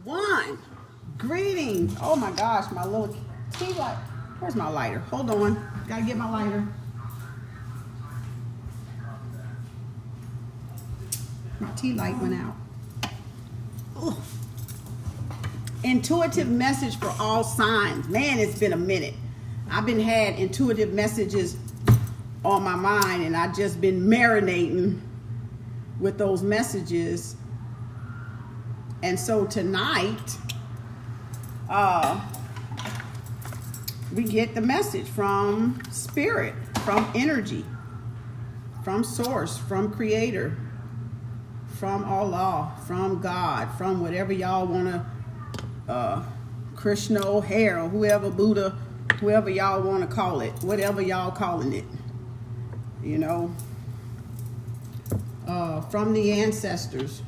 One. Greetings. Oh my gosh, my little tea light. Where's my lighter? Hold on. Gotta get my lighter. My tea light went out. Ugh. Intuitive message for all signs. Man, it's been a minute. I've been had intuitive messages on my mind, and I've just been marinating with those messages. And so tonight, we get the message from spirit, from energy, from source, from creator, from Allah, from God, from whatever y'all want to, Krishna, O'Hare, or whoever, Buddha, whoever y'all want to call it, whatever y'all calling it, you know, from the ancestors,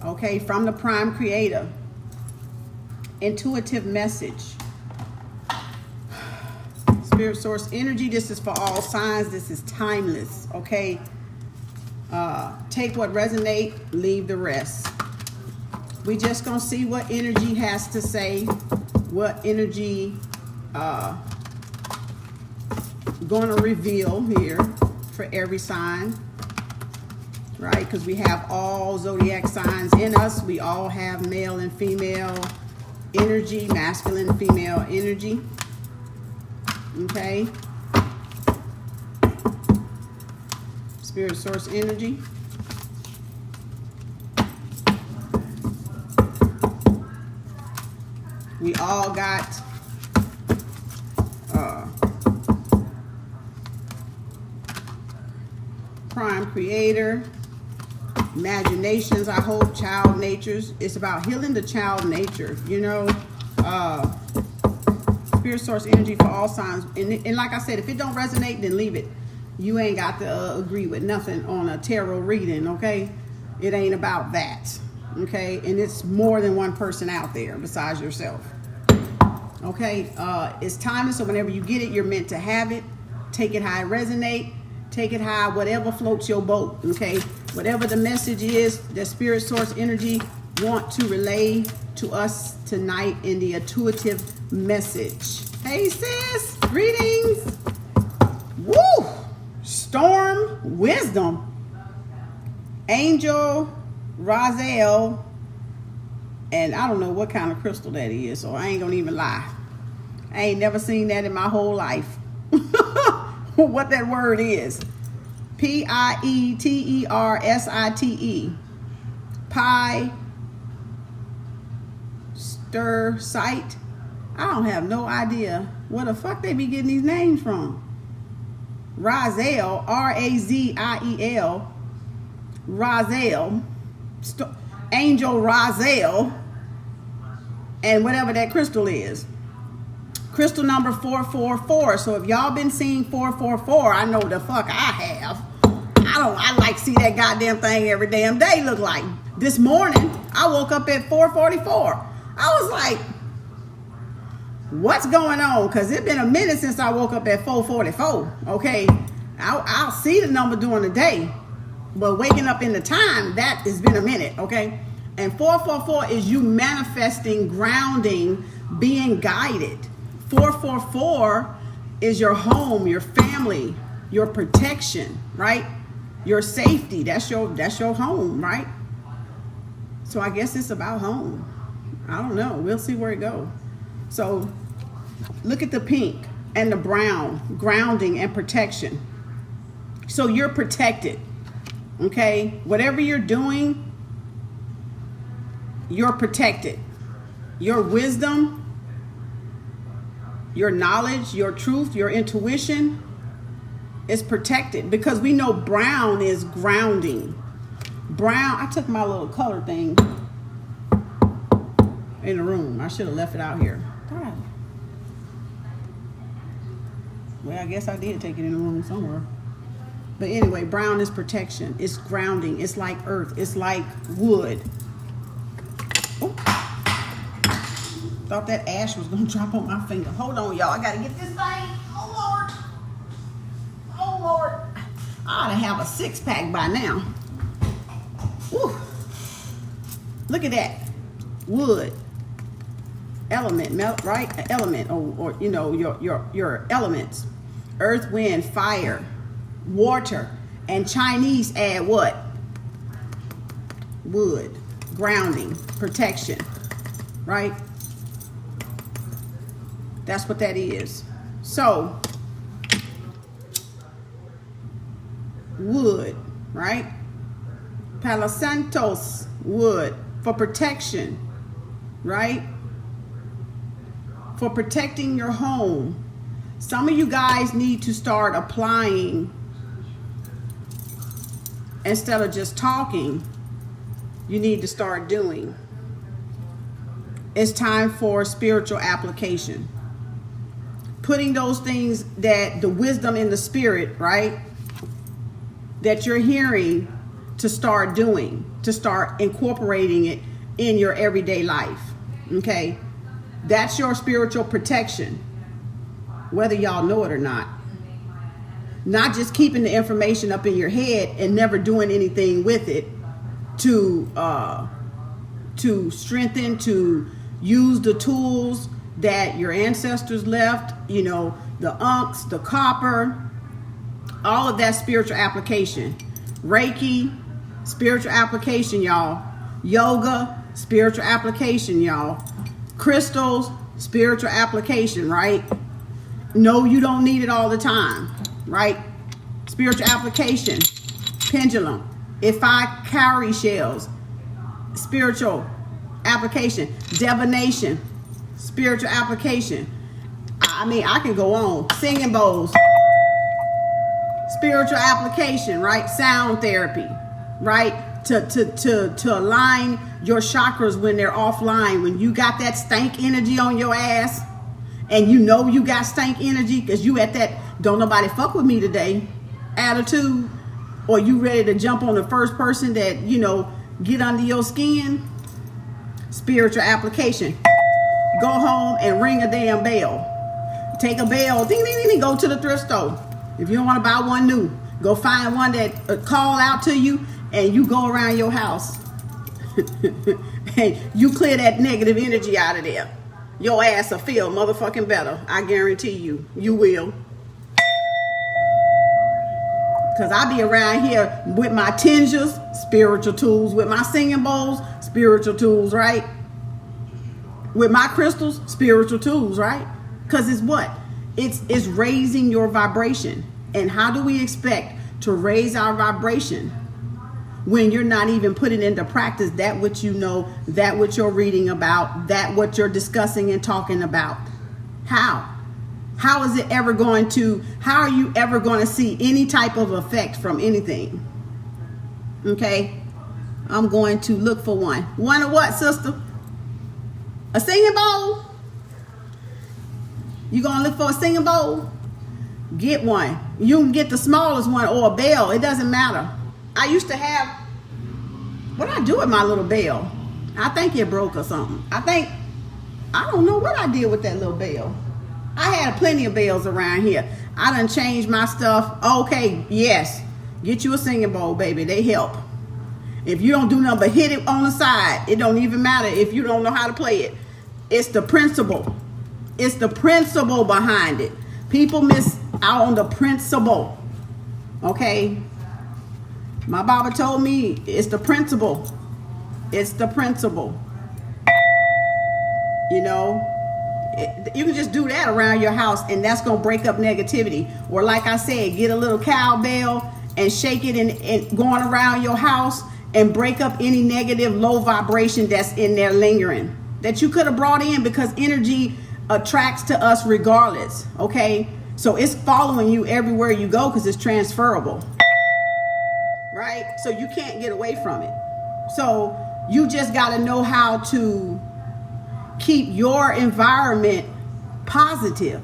okay, from the prime creator. Intuitive message. Spirit source energy. This is for all signs. This is timeless. Okay. Take what resonate, leave the rest. We just gonna see what energy has to say, what energy gonna reveal here for every sign, right? Because we have all zodiac signs in us. We all have male and female energy, masculine and female energy. Okay. Spirit source energy. We all got prime creator, imaginations, I hope, child natures. It's about healing the child nature, you know. Spirit source energy for all signs. And like I said, if it don't resonate, then leave it. You ain't got to agree with nothing on a tarot reading, okay? It ain't about that, okay? And it's more than one person out there besides yourself, okay? It's timeless, so whenever you get it, you're meant to have it. Take it how it resonate. Take it high, whatever floats your boat, okay? Whatever the message is that spirit source energy want to relay to us tonight in the intuitive message. Hey sis, greetings. Woo! Storm wisdom. Angel Raziel. And I don't know what kind of crystal that is, so I ain't gonna even lie. I ain't never seen that in my whole life. What that word is. P-I-E-T-E-R-S-I-T-E. Pi stir site. I don't have no idea where the fuck they be getting these names from. Raziel, R-A-Z-I-E-L. Raziel. Angel Raziel. And whatever that crystal is. Crystal number 444. So if y'all been seeing 444, I know the fuck I have. I like see that goddamn thing every damn day. Look like this morning I woke up at 4:44. I was like, what's going on? Because it's been a minute since I woke up at 4:44. Okay, I'll see the number during the day, but waking up in the time, that has been a minute. Okay, and 444 is you manifesting, grounding, being guided. 444 is your home, your family, your protection, right? Your safety. That's your home, right? So I guess it's about home. I don't know. We'll see where it goes. So look at the pink and the brown, grounding and protection. So you're protected. Okay? Whatever you're doing, you're protected. Your wisdom, your knowledge, your truth, your intuition is protected because we know brown is grounding. Brown, I took my little color thing in the room. I should have left it out here. God. Well, I guess I did take it in the room somewhere. But anyway, brown is protection. It's grounding. It's like earth. It's like wood. Oh. Thought that ash was gonna drop on my finger. Hold on, y'all. I gotta get this thing. Oh Lord. Oh Lord. I ought to have a 6-pack by now. Woo. Look at that. wood, element, right? Element, or you know, your elements. Earth, wind, fire, water, and Chinese add what? Wood, grounding, protection, right? That's what that is. So, wood, right? Palo Santos wood for protection, right? For protecting your home. Some of you guys need to start applying instead of just talking. You need to start doing. It's time for spiritual application. Putting those things that the wisdom in the spirit, right, that you're hearing, to start doing, to start incorporating it in your everyday life. Okay? That's your spiritual protection, whether y'all know it or not. Not just keeping the information up in your head and never doing anything with it to strengthen, to use the tools that your ancestors left, you know, the unks, the copper, all of that spiritual application. Reiki, spiritual application, y'all. Yoga, spiritual application, y'all. Crystals, spiritual application, right? No, you don't need it all the time, right? Spiritual application. Pendulum. Ifa cowrie shells, spiritual application. Divination, spiritual application. I mean, I can go on. Singing bowls, spiritual application, right? Sound therapy, right? To align your chakras when they're offline. When you got that stank energy on your ass, and you know you got stank energy because you at that don't nobody fuck with me today attitude, or you ready to jump on the first person that, you know, get under your skin. Spiritual application. Go home and ring a damn bell. Take a bell, ding, ding, ding, ding, go to the thrift store. If you don't want to buy one new, go find one that call out to you, and you go around your house and you clear that negative energy out of there. Your ass will feel motherfucking better. I guarantee you, you will. Because I be around here with my tinctures, spiritual tools, with my singing bowls, spiritual tools, right? With my crystals, spiritual tools, right? Because it's what? It's raising your vibration. And how do we expect to raise our vibration when you're not even putting into practice that which you know, that what you're reading about, that what you're discussing and talking about? How? How is it ever going to, how are you ever going to see any type of effect from anything? Okay? I'm going to look for one. One of what, sister? A singing bowl? You going to look for a singing bowl? Get one. You can get the smallest one or a bell. It doesn't matter. I used to have, what did I do with my little bell? I think it broke or something. I don't know what I did with that little bell. I had plenty of bells around here. I done changed my stuff. Okay, yes. Get you a singing bowl, baby. They help. If you don't do nothing but hit it on the side, it don't even matter if you don't know how to play it. It's the principle. It's the principle behind it. People miss out on the principle. Okay? My Baba told me it's the principle. It's the principle. You know? You can just do that around your house, and that's going to break up negativity. Or like I said, get a little cowbell and shake it and going around your house and break up any negative low vibration that's in there lingering that you could have brought in, because energy attracts to us regardless. Okay? So it's following you everywhere you go because it's transferable. Right? So you can't get away from it. So you just got to know how to keep your environment positive.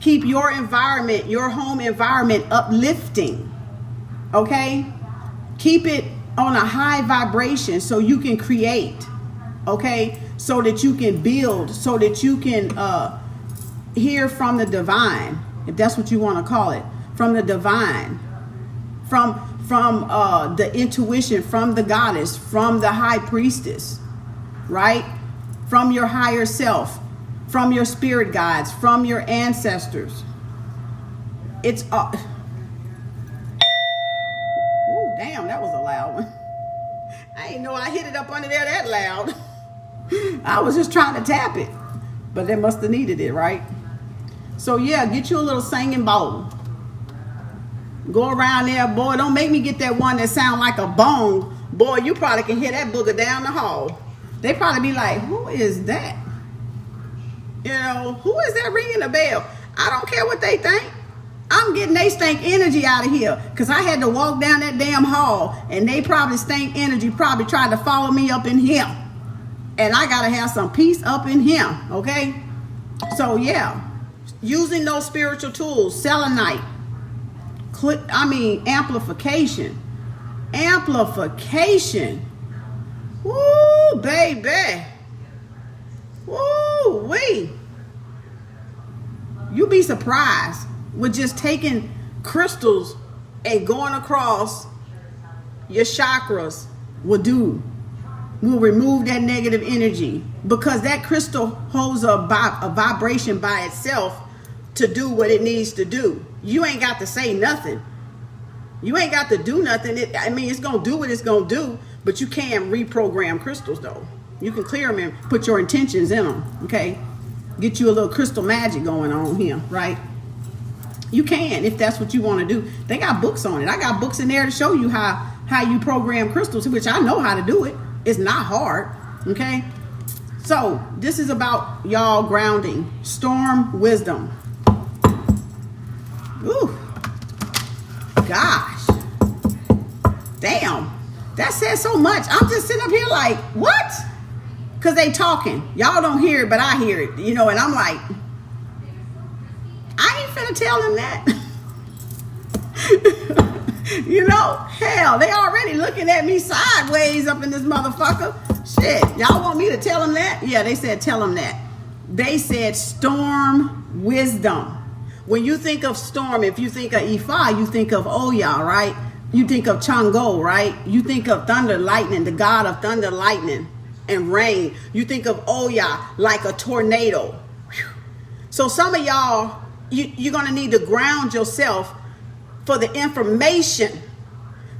Keep your environment, your home environment uplifting. Okay? Keep it on a high vibration so you can create. Okay? So that you can build, so that you can hear from the divine, if that's what you want to call it, from the divine, from the intuition, from the goddess, from the high priestess, right? from your higher self, from your spirit guides, from your ancestors. It's ooh, damn, that was a loud one. I didn't know I hit it up under there that loud. I was just trying to tap it, but they must have needed it, right? So yeah, get you a little singing bowl. Go around there, boy. Don't make me get that one that sound like a bong. Boy, you probably can hear that booger down the hall. They probably be like, who is that? You know, who is that ringing the bell? I don't care what they think. I'm getting they stank energy out of here, because I had to walk down that damn hall, and they probably stank energy, probably tried to follow me up in here. And I got to have some peace up in here, okay? So, yeah, using those spiritual tools, selenite, amplification. Amplification. Woo, baby. Woo, wee. You'll be surprised with just taking crystals and going across your chakras will remove that negative energy, because that crystal holds a vibration by itself to do what it needs to do. You ain't got to say nothing. You ain't got to do nothing. It's going to do what it's going to do, but you can reprogram crystals, though. You can clear them and put your intentions in them, okay? Get you a little crystal magic going on here, right? You can, if that's what you want to do. They got books on it. I got books in there to show you how you program crystals, which I know how to do it. It's not hard, okay? So this is about y'all grounding. Storm wisdom. Ooh, gosh, damn, that says so much. I'm just sitting up here like, what? Because they talking. Y'all don't hear it, but I hear it, you know, and I'm like, I ain't finna tell them that. You know, hell, they already looking at me sideways up in this motherfucker. Shit, y'all want me to tell them that? Yeah, they said tell them that. They said storm wisdom. When you think of storm, if you think of Ifa, you think of Oya, right? You think of Chango, right? You think of thunder, lightning, the god of thunder, lightning, and rain. You think of Oya like a tornado. Whew. So some of y'all, you're going to need to ground yourself for the information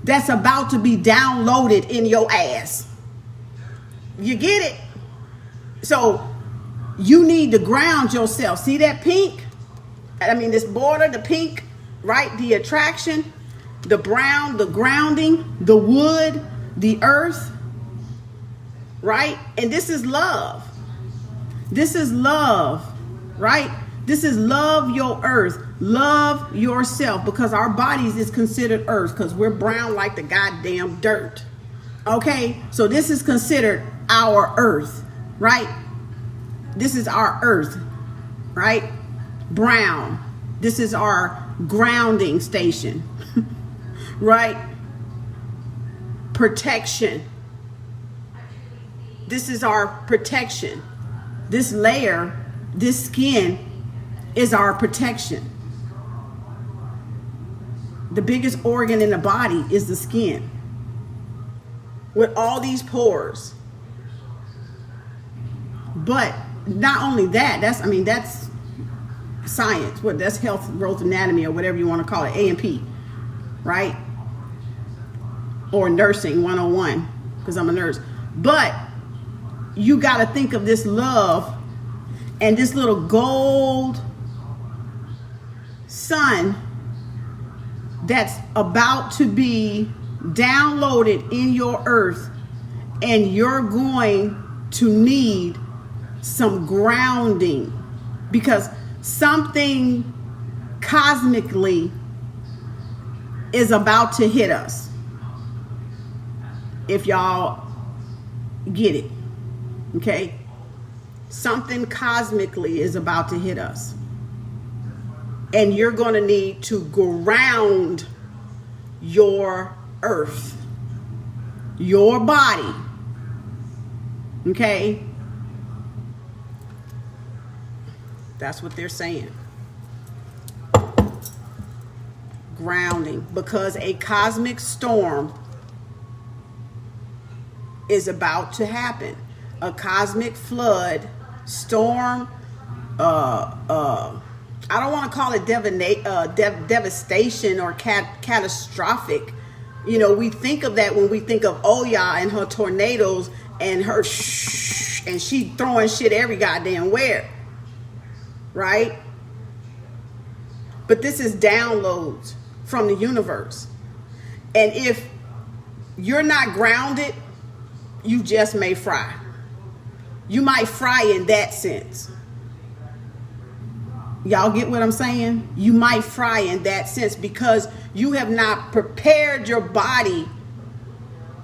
that's about to be downloaded in your ass. You get it? So you need to ground yourself. See that pink? This border, the pink, right? The attraction, the brown, the grounding, the wood, the earth, right? And this is love. This is love, right? This is love your earth, love yourself, because our bodies is considered earth, because we're brown like the goddamn dirt. Okay, so this is considered our earth, right? This is our earth, right? Brown. This is our grounding station, right? Protection. This is our protection. This layer, this skin is our protection. The biggest organ in the body is the skin, with all these pores. But not only that, that's science. That's health, growth, anatomy, or whatever you want to call it, A&P, right? Or nursing 101, because I'm a nurse. But you got to think of this love and this little gold sun that's about to be downloaded in your earth, and you're going to need some grounding, because something cosmically is about to hit us. If y'all get it, okay? Something cosmically is about to hit us, and you're going to need to ground your earth, your body, okay? That's what they're saying. Grounding, because a cosmic storm is about to happen. a cosmic flood, storm, I don't want to call it devastation or catastrophic. You know, we think of that when we think of Oya and her tornadoes and her and she throwing shit every goddamn where, right? But this is downloads from the universe. And if you're not grounded, you just may fry. You might fry in that sense. Y'all get what I'm saying? You might fry in that sense because you have not prepared your body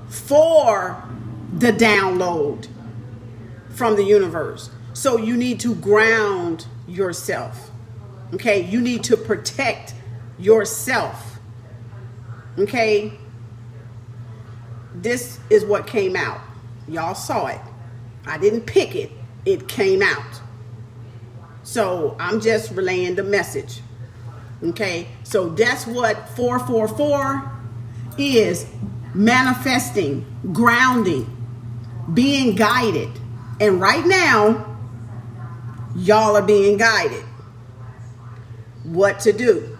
for the download from the universe. So you need to ground yourself. Okay? You need to protect yourself. Okay? This is what came out. Y'all saw it. I didn't pick it. It came out. So I'm just relaying the message. Okay, so that's what 444 is: manifesting, grounding, being guided. And right now, y'all are being guided. What to do?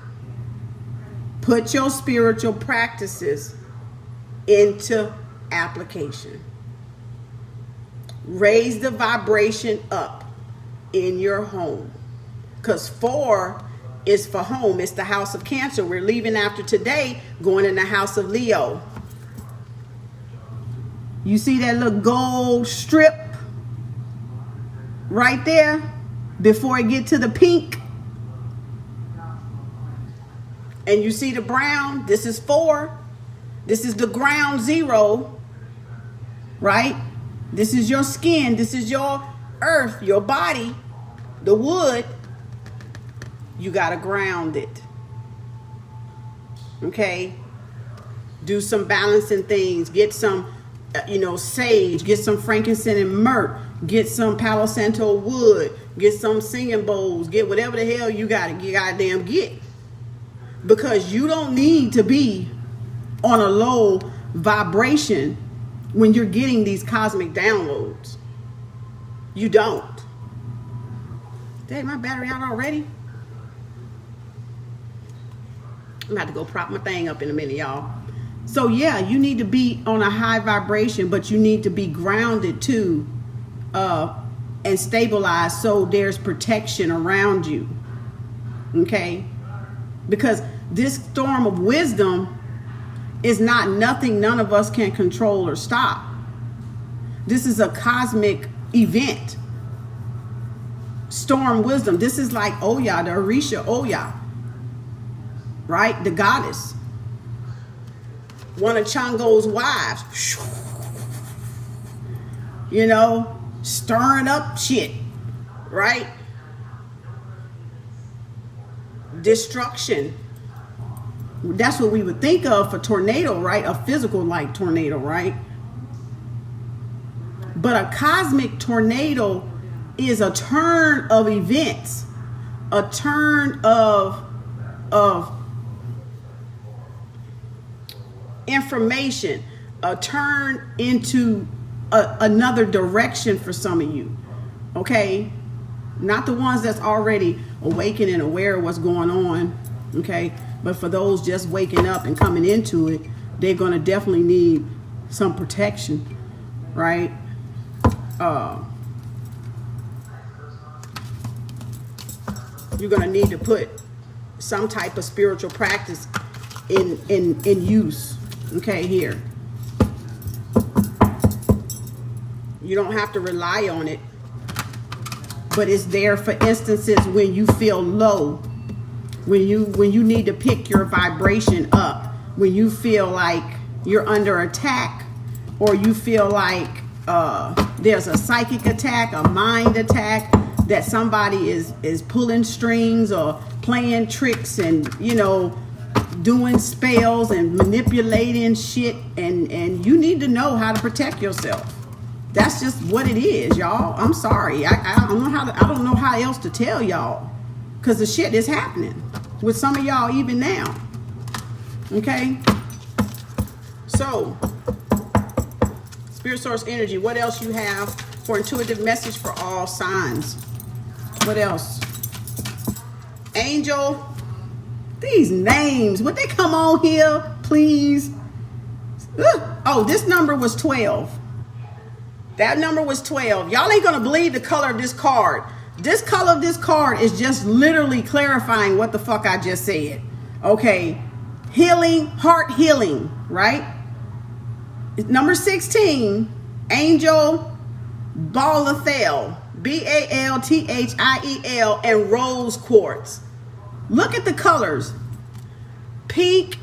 Put your spiritual practices into application. Raise the vibration up in your home, because 4 is for home. It's the house of Cancer. We're leaving after today, going in the house of Leo. You see that little gold strip right there before it get to the pink? And you see the brown? This is 4. This is the ground zero, right? This is your skin. This is your earth, your body, the wood. You got to ground it. Okay? Do some balancing things. Get some, sage. Get some frankincense and myrrh. Get some Palo Santo wood. Get some singing bowls. Get whatever the hell you got to goddamn get. Because you don't need to be on a low vibration when you're getting these cosmic downloads. You don't. Dang, my battery out already? I'm about to go prop my thing up in a minute, y'all. So yeah, you need to be on a high vibration, but you need to be grounded too, and stabilized, so there's protection around you. Okay? Because this storm of wisdom is not nothing none of us can control or stop. This is a cosmic event. Storm wisdom. This is like Oya, the Orisha Oya, right? The goddess. One of Chango's wives. Stirring up shit, right? Destruction. That's what we would think of for tornado, right? A physical like tornado, right? But a cosmic tornado is a turn of events, a turn of information, a turn into another direction for some of you. Okay? Not the ones that's already awakened and aware of what's going on. Okay? But for those just waking up and coming into it, they're going to definitely need some protection, right? You're going to need to put some type of spiritual practice in use. Okay, here. You don't have to rely on it, but it's there for instances when you feel low, when you need to pick your vibration up, when you feel like you're under attack, or you feel like there's a psychic attack, a mind attack, that somebody is pulling strings or playing tricks and doing spells and manipulating shit, and you need to know how to protect yourself. That's just what it is, y'all. I'm sorry. I don't know how else to tell y'all, because the shit is happening with some of y'all even now. Okay? So, Spirit Source Energy, what else you have for intuitive message for all signs. What else? Angel. These names, would they come on here, please? Oh, this number was 12. That number was 12. Y'all ain't gonna believe the color of this card. This color of this card is just literally clarifying what the fuck I just said. Okay, healing, heart healing, right? Number 16, Angel Balthiel, Balthiel, and rose quartz. Look at the colors. Pink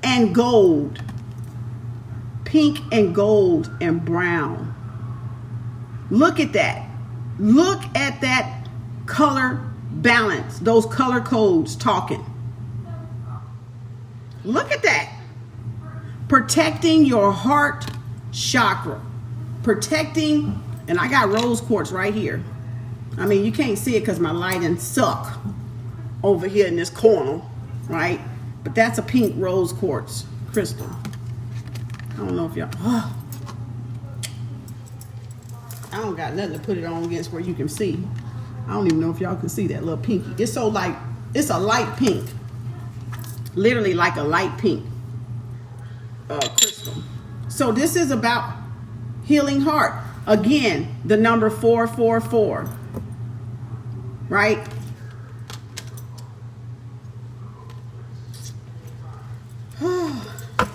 and gold. Pink and gold and brown. Look at that. Look at that color balance. Those color codes talking. Look at that. Protecting your heart chakra. Protecting, and I got rose quartz right here. I mean, you can't see it because my lighting suck over here in this corner, right? But that's a pink rose quartz crystal. I don't know if y'all, I don't got nothing to put it on against where you can see. I don't even know if y'all can see that little pinky. It's so like, it's a light pink. Literally like a light pink crystal. So this is about healing heart. Again, the number 444, right?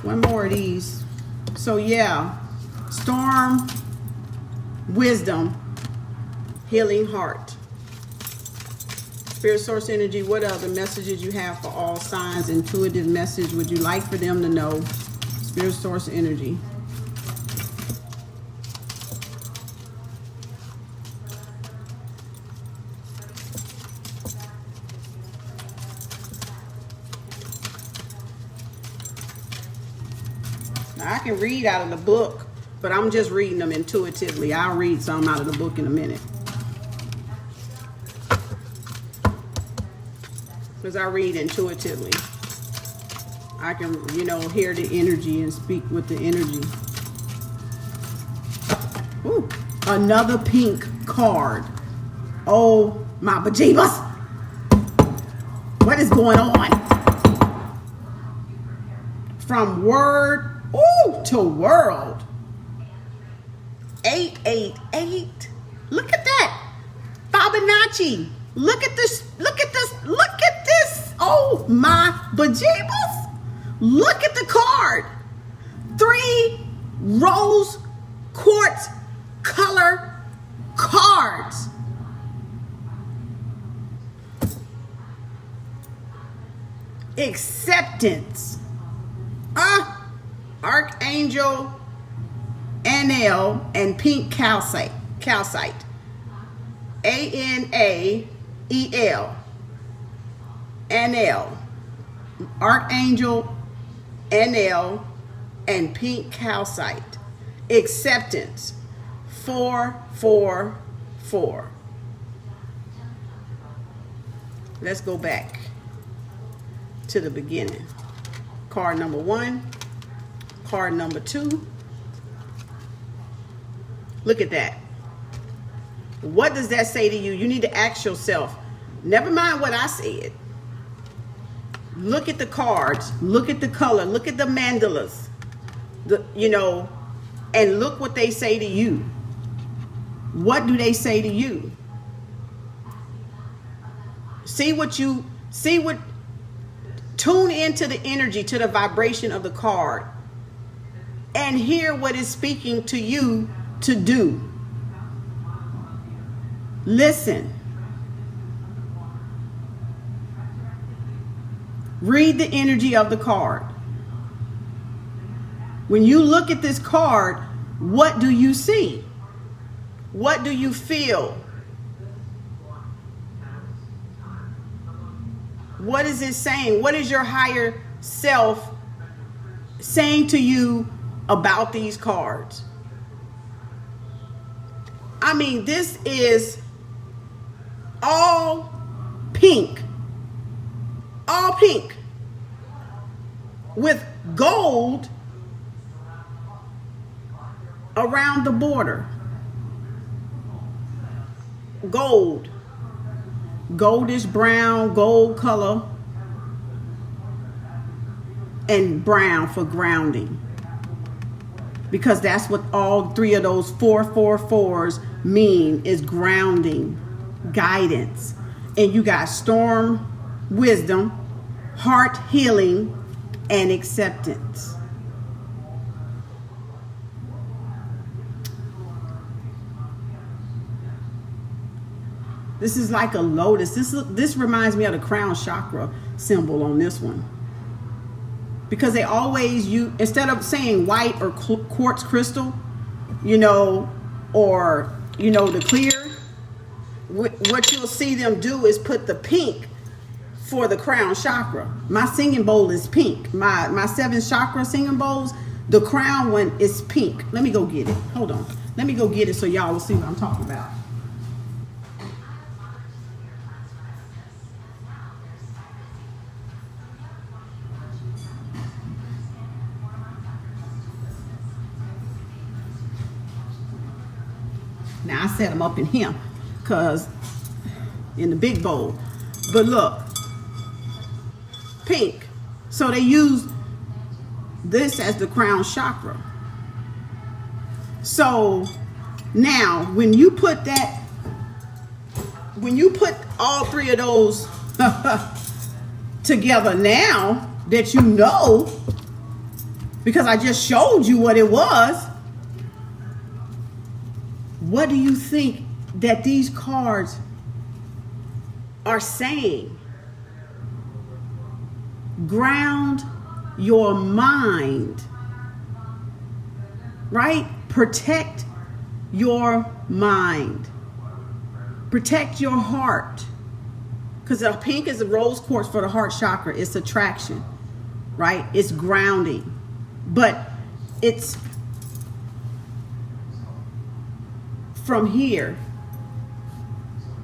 One more of these. So yeah, storm, wisdom, healing heart. Spirit source energy, what other messages you have for all signs? Intuitive message would you like for them to know? Spirit source energy. I can read out of the book, but I'm just reading them intuitively. I'll read some out of the book in a minute. Because I read intuitively. I can, you know, hear the energy and speak with the energy. Ooh, another pink card. Oh, my bejeebus. What is going on? From word to world. 888. Look at that. Fibonacci. Look at this. Look at this. Look at this. Oh my bejeebus. Look at the card. 3 rose quartz color cards. Acceptance. Archangel Anael and pink calcite. Anael. Anael. Archangel Anael and pink calcite. Acceptance. 444. Let's go back to the beginning. Card number 1. Card number 2. Look at that. What does that say to you? You need to ask yourself, never mind what I said. Look at the cards, look at the color, look at the mandalas, you know, and look what they say to you. What do they say to you? Tune into the energy, to the vibration of the card and hear what is speaking to you to do. Listen. Read the energy of the card. When you look at this card, what do you see? What do you feel? What is it saying? What is your higher self saying to you about these cards? I mean, this is all pink. All pink. With gold around the border. gold, goldish brown, gold color, and brown for grounding. Because that's what all three of those 444s mean, is grounding, guidance. And you got storm, wisdom, heart healing, and acceptance. This is like a lotus. This reminds me of the crown chakra symbol on this one. Because they always use, instead of saying white or quartz crystal, you know, or, you know, the clear, what you'll see them do is put the pink for the crown chakra. My singing bowl is pink. My 7 chakra singing bowls, the crown one is pink. Let me go get it. Hold on. Let me go get it so y'all will see what I'm talking about. Now I set them up in here, cause in the big bowl. But look, pink. So they use this as the crown chakra. So now when you put all three of those together, now that you know, because I just showed you what it was, what do you think that these cards are saying? Ground your mind, right? Protect your mind. Protect your heart. Because the pink is the rose quartz for the heart chakra. It's attraction, right? It's grounding. But it's from here,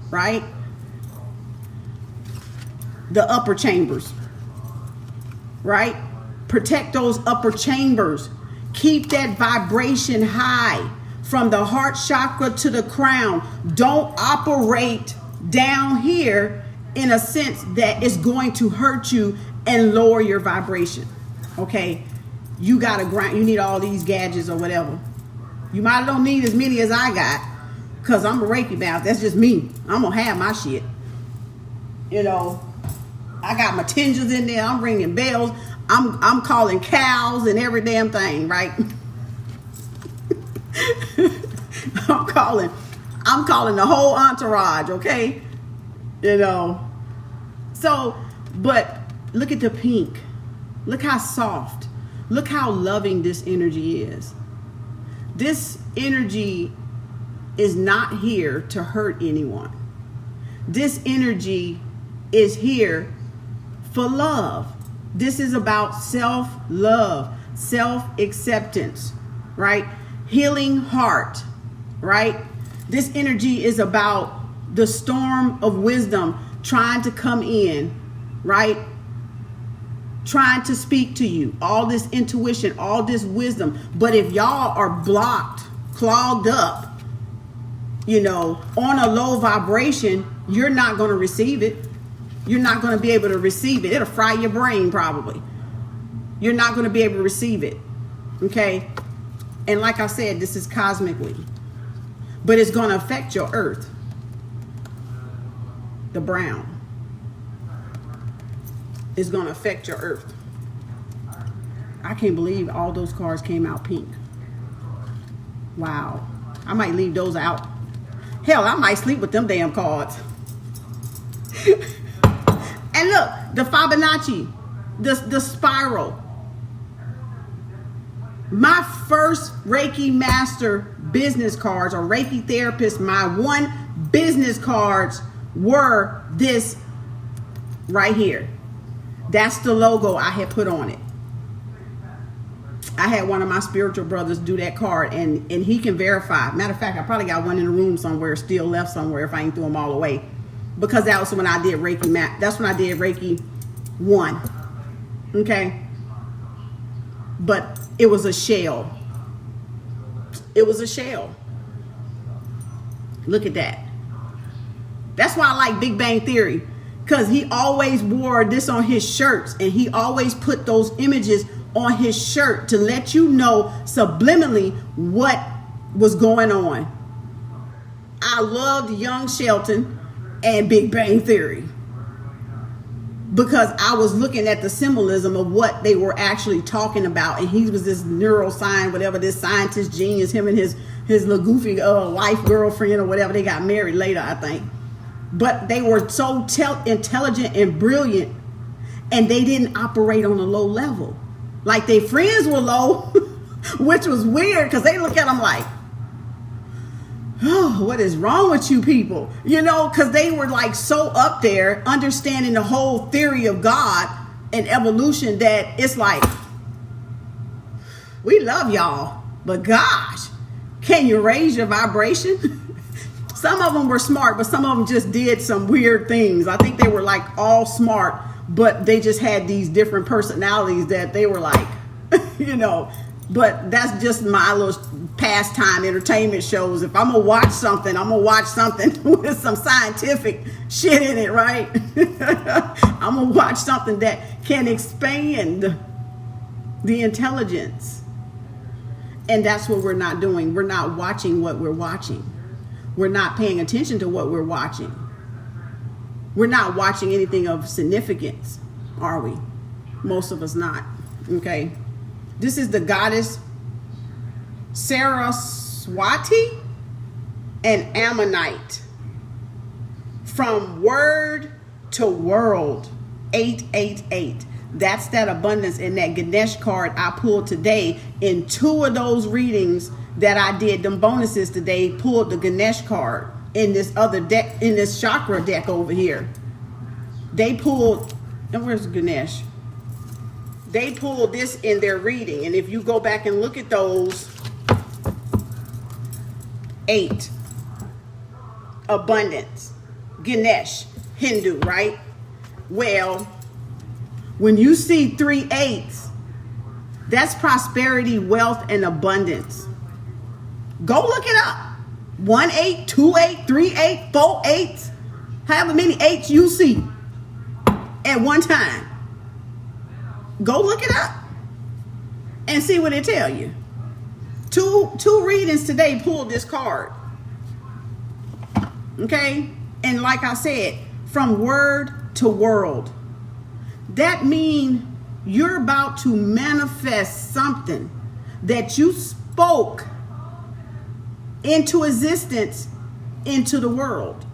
right? The upper chambers, right? Protect those upper chambers. Keep that vibration high from the heart chakra to the crown. Don't operate down here in a sense that it's going to hurt you and lower your vibration. Okay? You got to grind. You need all these gadgets or whatever. You might don't need as many as I got, because I'm a Reiki master. That's just me. I'm going to have my shit. You know, I got my tinges in there. I'm ringing bells. I'm calling cows and every damn thing, right? I'm calling the whole entourage, okay? You know. So, but look at the pink. Look how soft. Look how loving this energy is. This energy is not here to hurt anyone. This energy is here for love. This is about self-love, self-acceptance, right? Healing heart, right? This energy is about the storm of wisdom trying to come in, right? Trying to speak to you. All this intuition, all this wisdom. But if y'all are blocked, clogged up, you know, on a low vibration, you're not going to receive it. You're not going to be able to receive it. It'll fry your brain probably. You're not going to be able to receive it. Okay? And like I said, this is cosmically. But it's going to affect your earth. The brown is going to affect your earth. I can't believe all those cards came out pink. Wow. I might leave those out. Hell, I might sleep with them damn cards. And look, the Fibonacci, the spiral. My first Reiki master business cards or Reiki therapist, my one business cards were this right here. That's the logo I had put on it. I had one of my spiritual brothers do that card, and he can verify. Matter of fact, I probably got one in the room somewhere, still left somewhere if I ain't threw them all away. Because that was when I did Reiki that's when I did Reiki 1. Okay? But it was a shell. It was a shell. Look at that. That's why I like Big Bang Theory, because he always wore this on his shirts, and he always put those images on his shirt to let you know subliminally what was going on. I loved Young Sheldon and Big Bang Theory because I was looking at the symbolism of what they were actually talking about. And he was this neuroscience, whatever, this scientist genius, him and his little goofy wife, girlfriend, or whatever. They got married later, I think. But they were so intelligent and brilliant, and they didn't operate on a low level. Like, their friends were low, which was weird because they look at them like, oh, what is wrong with you people? You know, because they were like so up there understanding the whole theory of God and evolution that it's like, we love y'all, but gosh, can you raise your vibration? Some of them were smart, but some of them just did some weird things. I think they were like all smart, but they just had these different personalities that they were like, you know. But that's just my little pastime entertainment shows. If I'm gonna watch something, I'm gonna watch something with some scientific shit in it, right? I'm gonna watch something that can expand the intelligence. And that's what we're not doing. We're not watching what we're watching. We're not paying attention to what we're watching. We're not watching anything of significance, are we? Most of us not, okay? This is the goddess Saraswati and Ammonite. From word to world, 888. That's that abundance in that Ganesh card I pulled today. In 2 of those readings that I did, them bonuses today, pulled the Ganesh card in this other deck, in this chakra deck over here. They pulled, and where's Ganesh? They pulled this in their reading. And if you go back and look at those 8, abundance, Ganesh, Hindu, right? Well, when you see 3 8s, that's prosperity, wealth, and abundance. Go look it up. 1 8, 2 8, 3 8, 4 8s, however many 8s you see at one time. Go look it up and see what it tell you. Two readings today pulled this card. Okay? And like I said, from word to world. That means you're about to manifest something that you spoke into existence into the world.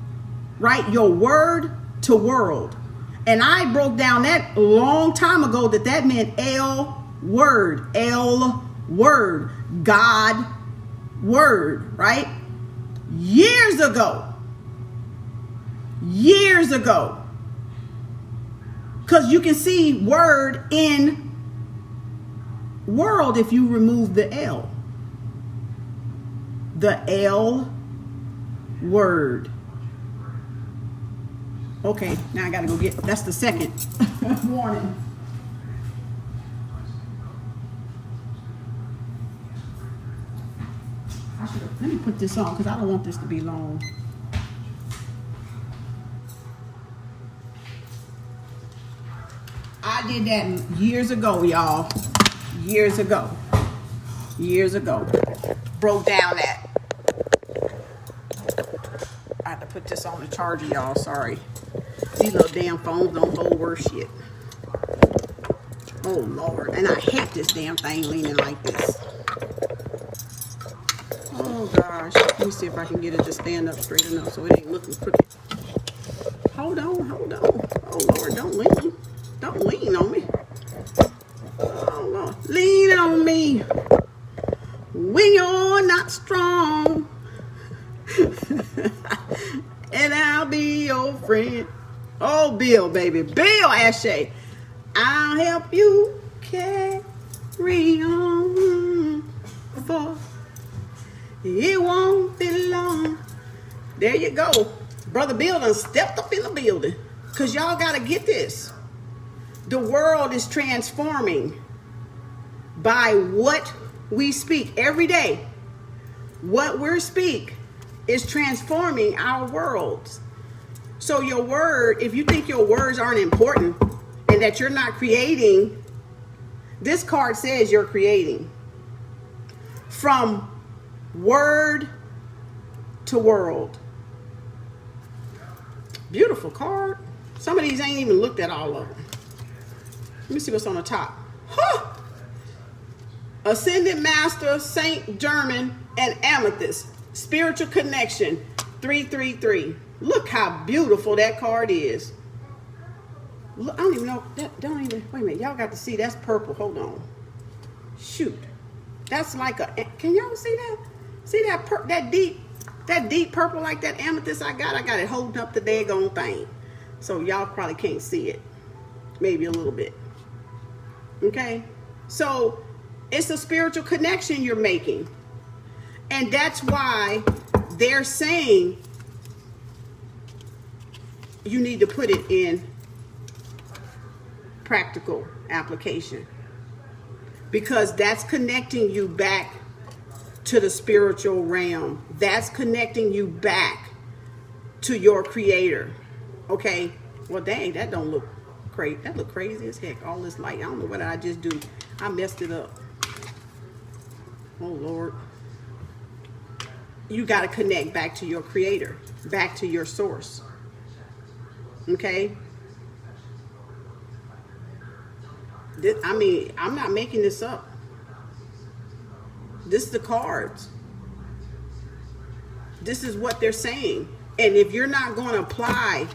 Right? Your word to world. And I broke down that a long time ago that meant L word, God word, right? Years ago. Because you can see word in world if you remove the L. The L word. Okay, now I gotta go get, that's the second warning. Let me put this on because I don't want this to be long. I did that years ago, y'all. Years ago. Broke down that. I had to put this on the charger, y'all. Sorry. These little damn phones don't hold worth shit. Oh, Lord. And I hate this damn thing leaning like this. Oh, gosh. Let me see if I can get it to stand up straight enough so it ain't looking crooked. Hold on. Oh, Lord. Don't lean on me. Oh, Lord. Lean on me when you're not strong. And I'll be your friend. Oh, Bill, baby. Bill Ashay. I'll help you carry on, for it won't be long. There you go. Brother Bill done stepped up in the building. Because y'all got to get this. The world is transforming by what we speak every day. What we speak is transforming our worlds. So your word, if you think your words aren't important and that you're not creating, this card says you're creating. From word to world. Beautiful card. Some of these ain't even looked at all of them. Let me see what's on the top. Huh! Ascended Master, Saint German, and Amethyst. Spiritual Connection, 333. Look how beautiful that card is. Look, I don't even know. Don't even. Wait a minute. Y'all got to see. That's purple. Hold on. Shoot. That's like a. Can y'all see that? See that deep purple like that amethyst I got? I got it holding up the daggone thing. So y'all probably can't see it. Maybe a little bit. Okay? So it's a spiritual connection you're making. And that's why they're saying you need to put it in practical application. Because that's connecting you back to the spiritual realm. That's connecting you back to your creator. Okay? Well, dang, that don't look crazy. That look crazy as heck. All this light. I don't know what I just do. I messed it up. Oh, Lord. You got to connect back to your creator. Back to your source. Okay? I mean, I'm not making this up. This is the cards. This is what they're saying. And if you're not going to apply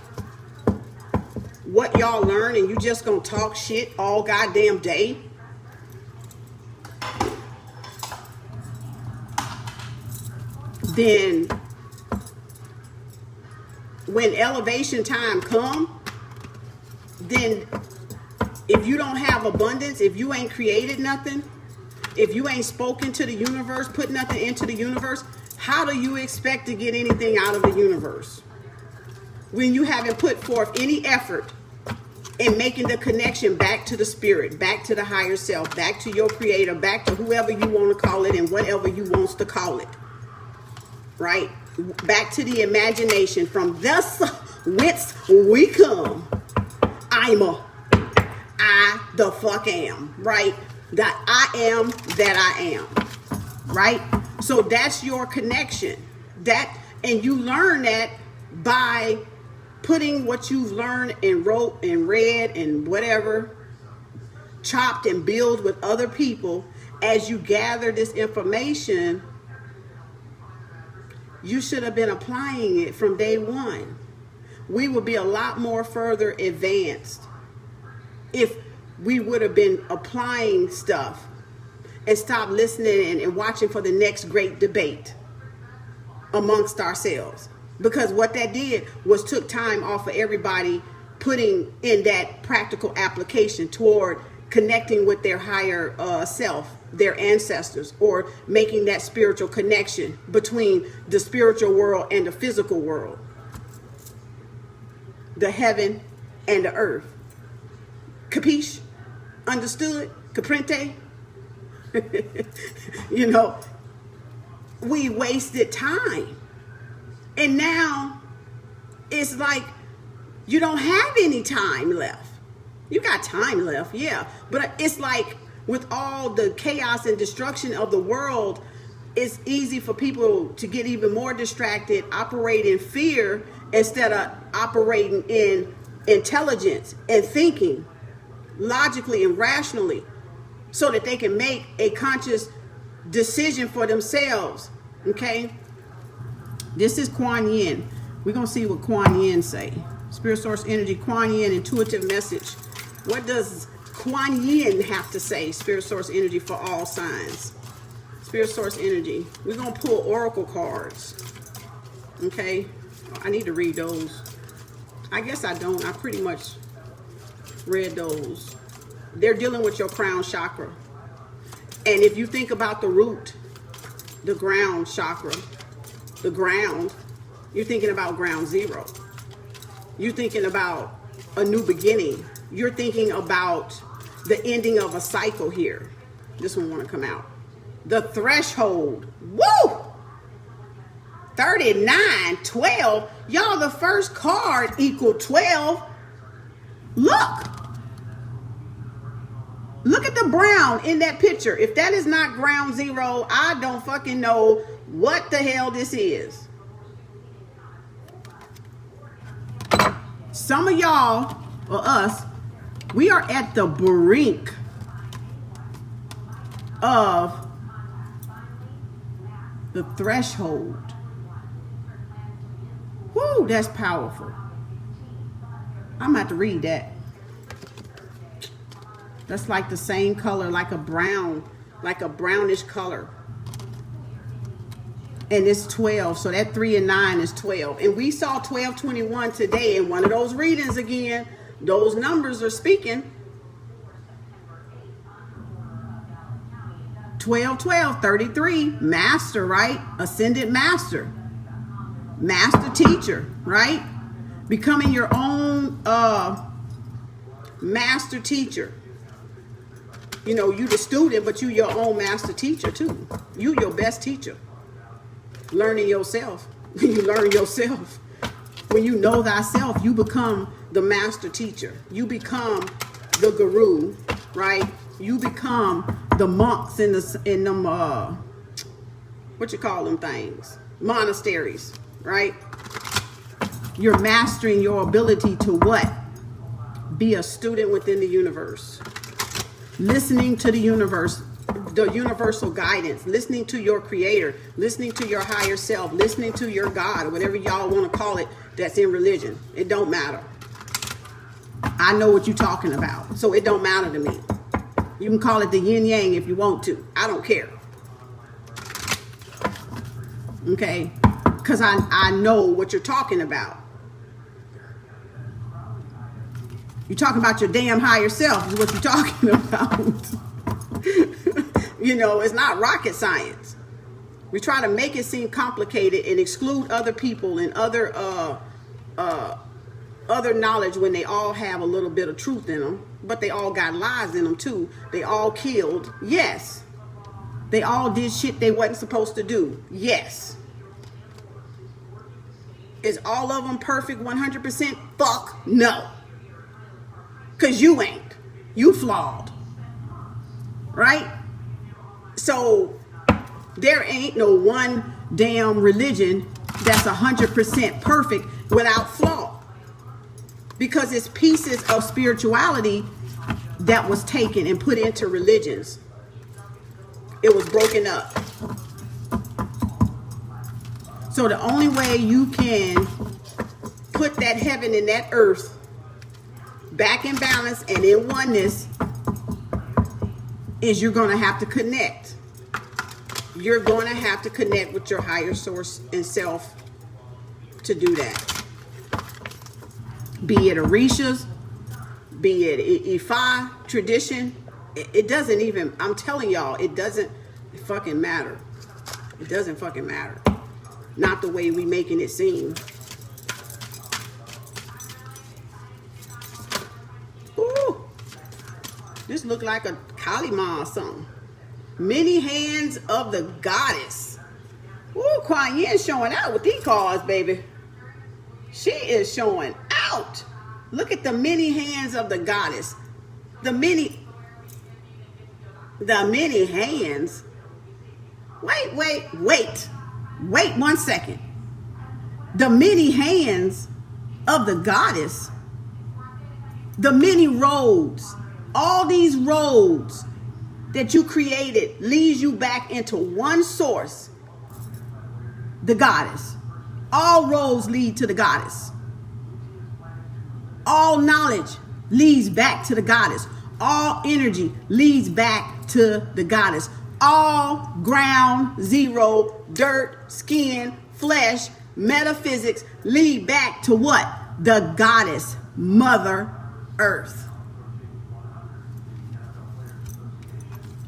what y'all learn and you just going to talk shit all goddamn day, then when elevation time come, then if you don't have abundance, if you ain't created nothing, if you ain't spoken to the universe, put nothing into the universe, how do you expect to get anything out of the universe? When you haven't put forth any effort in making the connection back to the spirit, back to the higher self, back to your creator, back to whoever you want to call it and whatever you wants to call it. Right? Back to the imagination. From thus whence we come. I the fuck am, right? That I am that I am, right? So that's your connection. And you learn that by putting what you've learned and wrote and read and whatever, chopped and build with other people. As you gather this information, you should have been applying it from day one. We would be a lot more further advanced if we would have been applying stuff and stop listening and watching for the next great debate amongst ourselves. Because what that did was took time off of everybody putting in that practical application toward connecting with their higher self, their ancestors, or making that spiritual connection between the spiritual world and the physical world, the heaven and the earth. Capiche? Understood? Comprende? You know, we wasted time. And now it's like you don't have any time left. You got time left, yeah. But it's like with all the chaos and destruction of the world, it's easy for people to get even more distracted, operate in fear instead of operating in intelligence and thinking logically and rationally so that they can make a conscious decision for themselves. Okay? This is Kuan Yin. We're going to see what Kuan Yin say. Spirit Source Energy, Kuan Yin, intuitive message. What does Kuan Yin have to say? Spirit Source Energy for all signs. Spirit Source Energy. We're going to pull oracle cards. Okay? I need to read those. I guess I don't. I pretty much read those. They're dealing with your crown chakra. And if you think about the root, the ground chakra, the ground, you're thinking about ground zero. You're thinking about a new beginning. You're thinking about the ending of a cycle here. This one want to come out. The threshold. Woo! 39, 12. Y'all, the first card equal 12. Look at the brown in that picture. If that is not ground zero, I don't fucking know what the hell this is. Some of y'all, or us, we are at the brink of the threshold. Whoo, that's powerful. I'm gonna have to read that. That's like the same color, like a brown, like a brownish color. And it's 12, so that 3 and 9 is 12. And we saw 1221 today in one of those readings again. Those numbers are speaking. 12, 12, 33, master, right? Ascended master. Master teacher, right? Becoming your own master teacher. You know, you the student, but you your own master teacher too. You your best teacher. Learning yourself. You learn yourself. When you know thyself, you become the master teacher. You become the guru, right? You become the monks in them what you call them things? Monasteries, right? You're mastering your ability to what? Be a student within the universe. Listening to the universe, the universal guidance, listening to your creator, listening to your higher self, listening to your God, or whatever y'all want to call it that's in religion. It don't matter. I know what you're talking about, so it don't matter to me. You can call it the yin yang if you want to. I don't care. Okay? Because I know what you're talking about. You're talking about your damn higher self is what you're talking about. You know, it's not rocket science. We try to make it seem complicated and exclude other people and other knowledge when they all have a little bit of truth in them, but they all got lies in them too. They all killed. Yes. They all did shit they wasn't supposed to do. Yes. Is all of them perfect 100%? Fuck no. Because you ain't. You flawed. Right? So there ain't no one damn religion that's 100% perfect without flaw. Because it's pieces of spirituality that was taken and put into religions. It was broken up. So the only way you can put that heaven and that earth back in balance and in oneness is you're going to have to connect. You're going to have to connect with your higher source and self to do that. Be it Orishas, be it Ifa tradition, it doesn't even, I'm telling y'all, it doesn't fucking matter. It doesn't fucking matter. Not the way we making it seem. Ooh, this look like a Kali Ma or something. Many hands of the goddess. Ooh, Kuan Yin showing out with these cards, baby. She is showing out. Look at the many hands of the goddess. The many hands. Wait 1 second. The many hands of the goddess. The many roads. All these roads that you created leads you back into one source. The goddess. All roads lead to the goddess. All knowledge leads back to the goddess. All energy leads back to the goddess. All ground, zero, dirt, skin, flesh, metaphysics lead back to what? The goddess, Mother Earth.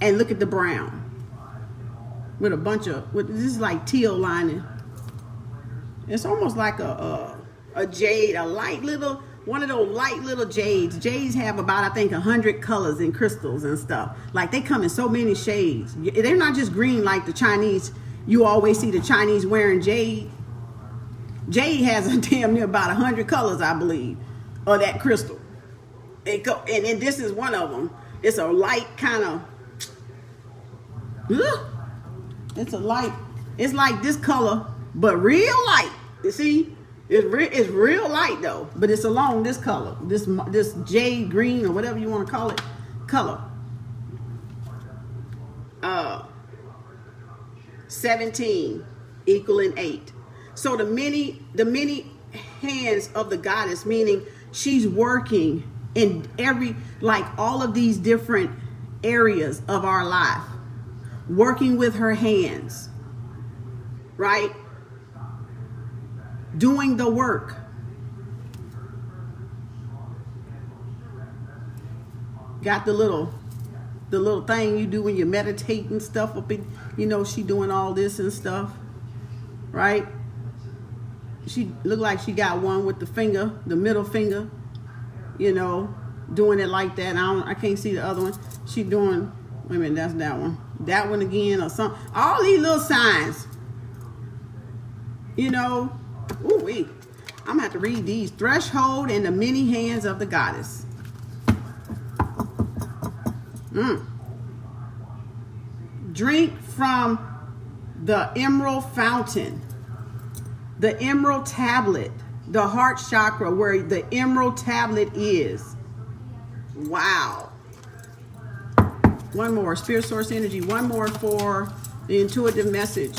And look at the brown. With a bunch of, this is like teal lining. It's almost like a jade, a light little, one of those light little jades. Jades have about, I think, 100 colors and crystals and stuff. Like they come in so many shades. They're not just green like the Chinese. You always see the Chinese wearing jade. Jade has a damn near about 100 colors, I believe, of that crystal. And this is one of them. It's a light kind of. It's a light. It's like this color, but real light. You see, it's real light though, but it's along this color, this jade green or whatever you want to call it, color. 17 equaling 8. So the many hands of the goddess, meaning she's working in all of these different areas of our life, working with her hands, right? Doing the work. Got the little thing you do when you meditate and stuff up in, she doing all this and stuff, right? She looked like she got one with the middle finger, doing it like that. I can't see the other one. She doing, wait a minute, that's that one. That one again or something. All these little signs, ooh-wee. I'm gonna have to read these. Threshold and the many hands of the goddess. Drink from the emerald fountain, the emerald tablet, the heart chakra where the emerald tablet is. Wow. One more, spirit source energy. One more for the intuitive message.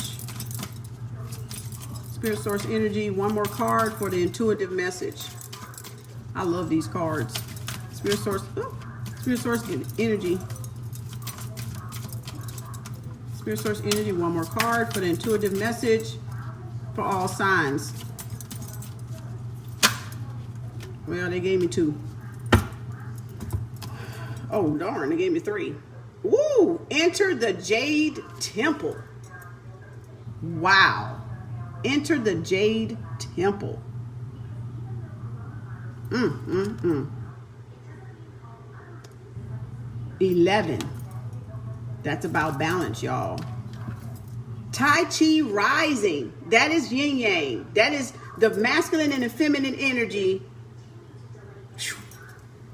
Spirit source energy. One more card for the intuitive message. I love these cards. Spirit source energy. Spirit source energy. One more card for the intuitive message for all signs. Well, they gave me 2. Oh, darn, they gave me 3. Woo! Enter the Jade Temple. Wow. Enter the Jade Temple. 11. That's about balance, y'all. Tai Chi rising. That is yin yang. That is the masculine and the feminine energy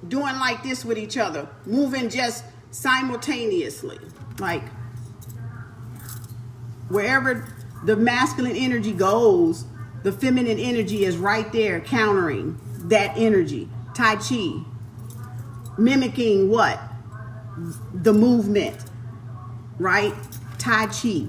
doing like this with each other, moving just simultaneously. Like wherever the masculine energy goes, the feminine energy is right there countering that energy. Tai Chi. Mimicking what? The movement. Right? Tai Chi.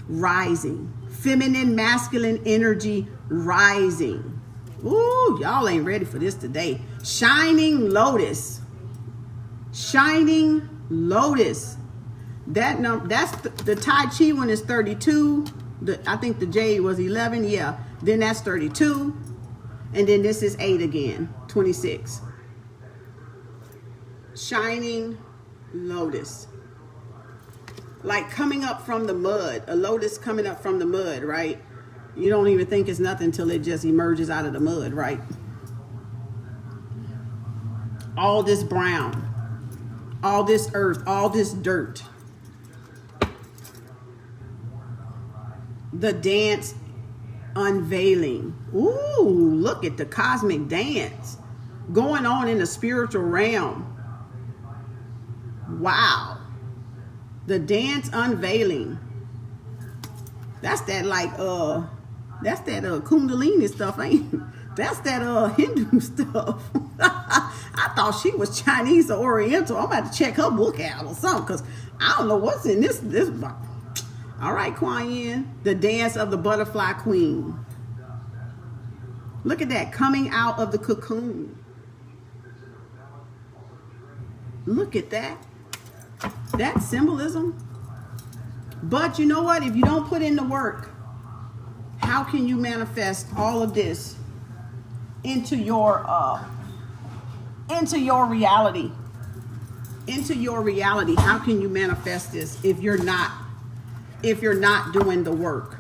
Rising. Feminine, masculine energy rising. Ooh, y'all ain't ready for this today. Shining Lotus. Shining Lotus. That's the Tai Chi one is 32. I think the Jade was 11. Yeah. Then that's 32. And then this is 8 again. 26. Shining Lotus. Like coming up from the mud. A lotus coming up from the mud, right? You don't even think it's nothing until it just emerges out of the mud, right? All this brown. All this earth. All this dirt. The dance unveiling. Ooh, look at the cosmic dance going on in the spiritual realm. Wow. The dance unveiling. That's that Kundalini stuff, ain't it? That's that Hindu stuff. I thought she was Chinese or Oriental. I'm about to check her book out or something, because I don't know what's in this book. All right, Kuan Yin. The dance of the butterfly queen. Look at that, coming out of the cocoon. Look at that. That symbolism. But you know what? If you don't put in the work, how can you manifest all of this into your reality? Into your reality. How can you manifest this if you're not doing the work?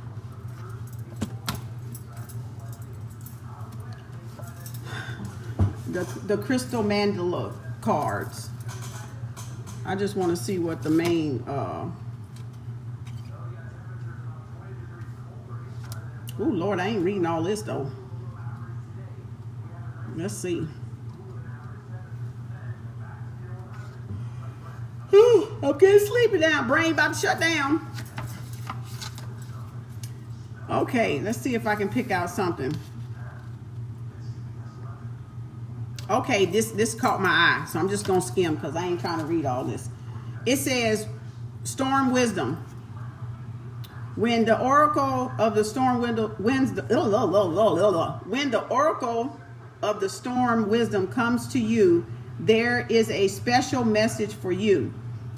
The crystal mandala cards. I just want to see what the Oh, Lord, I ain't reading all this, though. Let's see. I'm getting sleepy now. Brain about to shut down. Okay, let's see if I can pick out something. Okay, this caught my eye, so I'm just going to skim because I ain't trying to read all this. It says, storm wisdom. When the oracle of the storm when the oracle of the storm wisdom comes to you, there is a special message for you.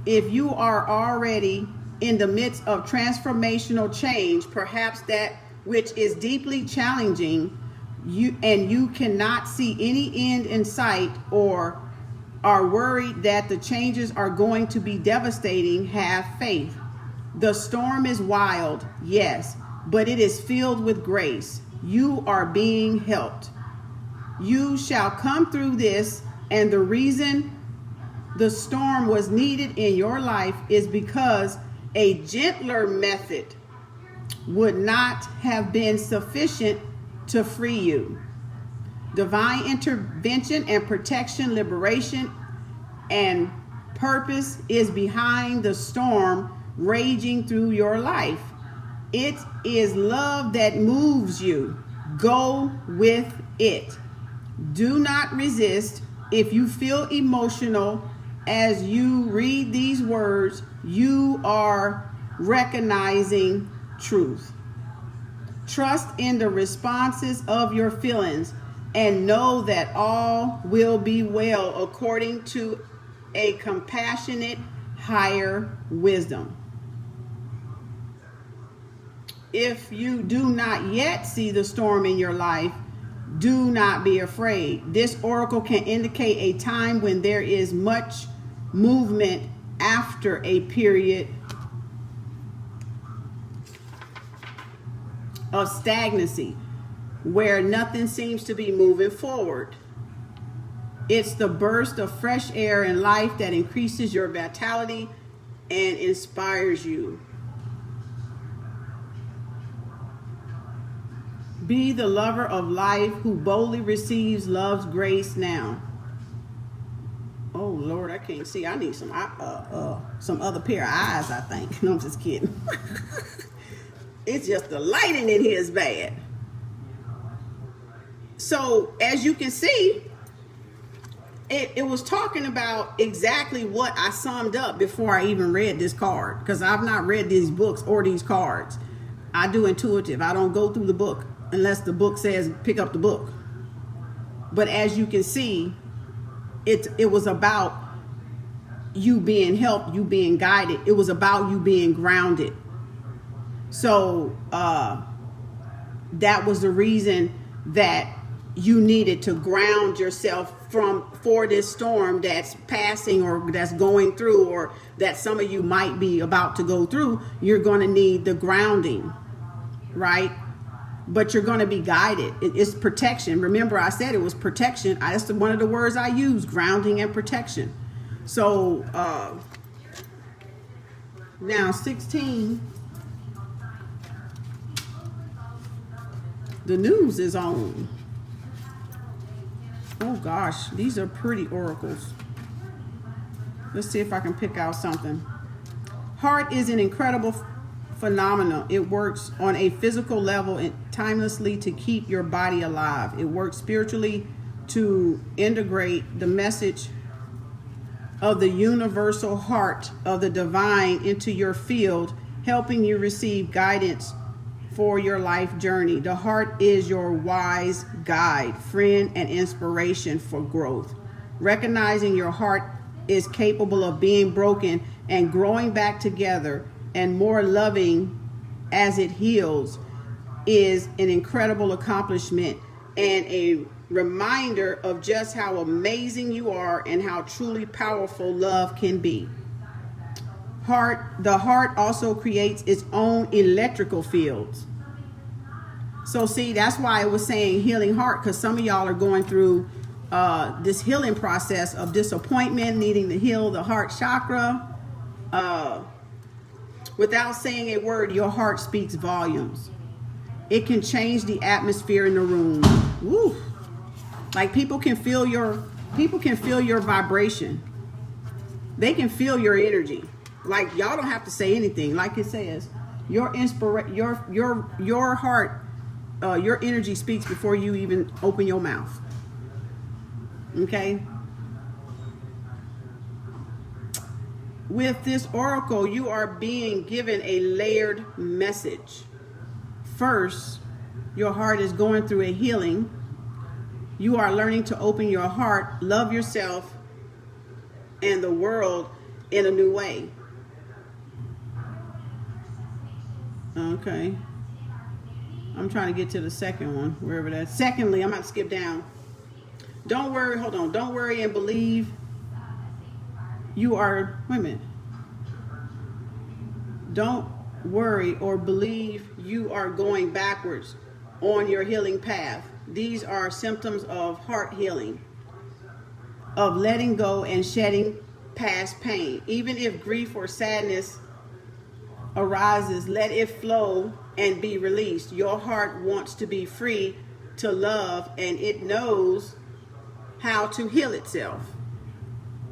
If you are already in the midst of transformational change, perhaps that which is deeply challenging, you cannot see any end in sight, or are worried that the changes are going to be devastating, have faith. The storm is wild, yes, but it is filled with grace. You are being helped. You shall come through this, and the reason the storm was needed in your life is because a gentler method would not have been sufficient to free you. Divine intervention and protection, liberation, and purpose is behind the storm raging through your life. It is love that moves you. Go with it. Do not resist. If you feel emotional as you read these words, you are recognizing truth. Trust in the responses of your feelings and know that all will be well according to a compassionate higher wisdom. If you do not yet see the storm in your life, do not be afraid. This oracle can indicate a time when there is much movement after a period of stagnancy where nothing seems to be moving forward. It's the burst of fresh air in life that increases your vitality and inspires you. Be the lover of life who boldly receives love's grace now. Oh Lord, I can't see. I need some other pair of eyes, I think. No, I'm just kidding. It's just the lighting in here is bad. So as you can see, it was talking about exactly what I summed up before I even read this card, because I've not read these books or these cards. I do intuitive. I don't go through the book unless the book says pick up the book. But as you can see, it was about you being helped, you being guided. It was about you being grounded. So that was the reason that you needed to ground yourself for this storm that's passing or that's going through, or that some of you might be about to go through. You're going to need the grounding, right? But you're going to be guided. It's protection. Remember, I said it was protection. That's one of the words I use, grounding and protection. So now 16, the news is on. Oh gosh, these are pretty oracles. Let's see if I can pick out something. Heart is an incredible phenomenon. It works on a physical level and timelessly to keep your body alive. It works spiritually to integrate the message of the universal heart of the divine into your field, helping you receive guidance for your life journey. The heart is your wise guide, friend, and inspiration for growth. Recognizing your heart is capable of being broken and growing back together and more loving as it heals is an incredible accomplishment and a reminder of just how amazing you are and how truly powerful love can be. The heart also creates its own electrical fields. So see, that's why I was saying healing heart, because some of y'all are going through this healing process of disappointment, needing to heal the heart chakra. Without saying a word, your heart speaks volumes. It can change the atmosphere in the room. Woo. Like people can feel your vibration. They can feel your energy. Like y'all don't have to say anything. Like it says, your heart, your energy speaks before you even open your mouth. Okay. With this oracle, you are being given a layered message. First, your heart is going through a healing. You are learning to open your heart, love yourself and the world in a new way. Okay. I'm trying to get to the second one, wherever that. Secondly, I'm going to skip down. Don't worry, hold on. Don't worry and believe you are, wait a minute. Don't worry or believe you are going backwards on your healing path. These are symptoms of heart healing, of letting go and shedding past pain. Even if grief or sadness arises, let it flow and be released. Your heart wants to be free to love, and it knows how to heal itself.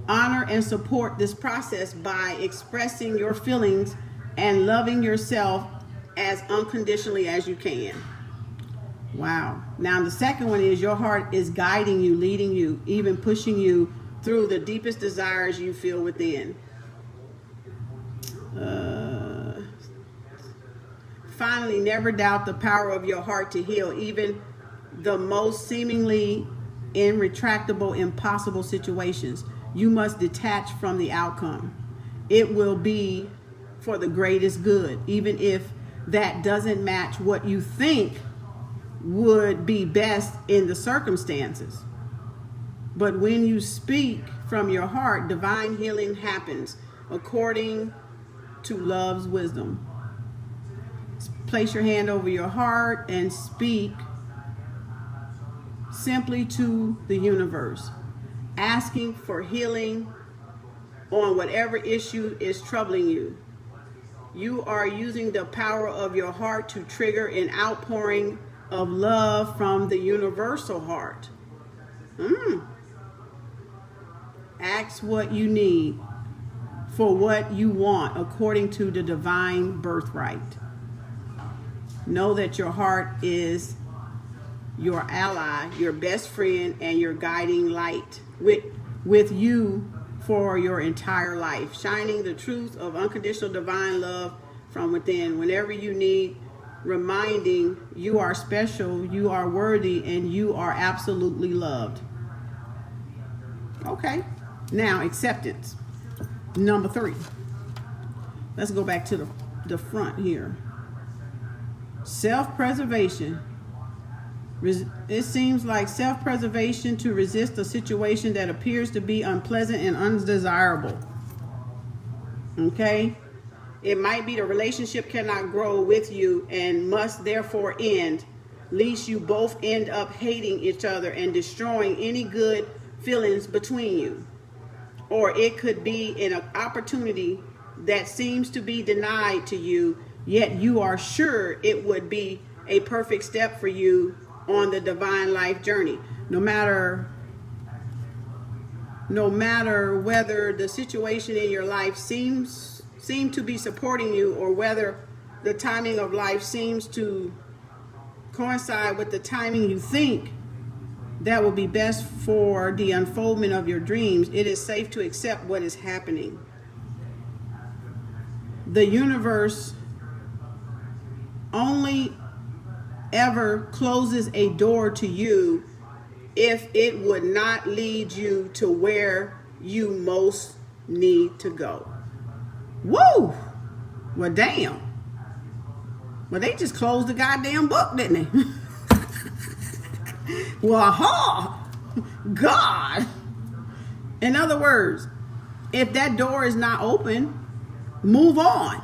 Honor and support this process by expressing your feelings and loving yourself as unconditionally as you can. Wow. Now the second one is your heart is guiding you, leading you, even pushing you through the deepest desires you feel within. Finally, never doubt the power of your heart to heal even the most seemingly irretractable, impossible situations. You must detach from the outcome. It will be for the greatest good, even if that doesn't match what you think would be best in the circumstances. But when you speak from your heart, divine healing happens according to love's wisdom. Place your hand over your heart and speak simply to the universe, asking for healing on whatever issue is troubling you. You are using the power of your heart to trigger an outpouring of love from the universal heart. Ask what you need for what you want according to the divine birthright. Know that your heart is your ally, your best friend, and your guiding light with you for your entire life, shining the truth of unconditional divine love from within. Whenever you need reminding, you are special, you are worthy, and you are absolutely loved. Okay, now acceptance. Number 3. Let's go back to the front here. Self-preservation. It seems like self-preservation to resist a situation that appears to be unpleasant and undesirable. Okay? It might be the relationship cannot grow with you and must therefore end, lest you both end up hating each other and destroying any good feelings between you. Or it could be an opportunity that seems to be denied to you, yet you are sure it would be a perfect step for you on the divine life journey. No matter whether the situation in your life seem to be supporting you, or whether the timing of life seems to coincide with the timing you think that will be best for the unfoldment of your dreams, it is safe to accept what is happening. The universe only ever closes a door to you if it would not lead you to where you most need to go. Woo! Well, damn. Well, they just closed the goddamn book, didn't they? Well, God. In other words, if that door is not open, move on.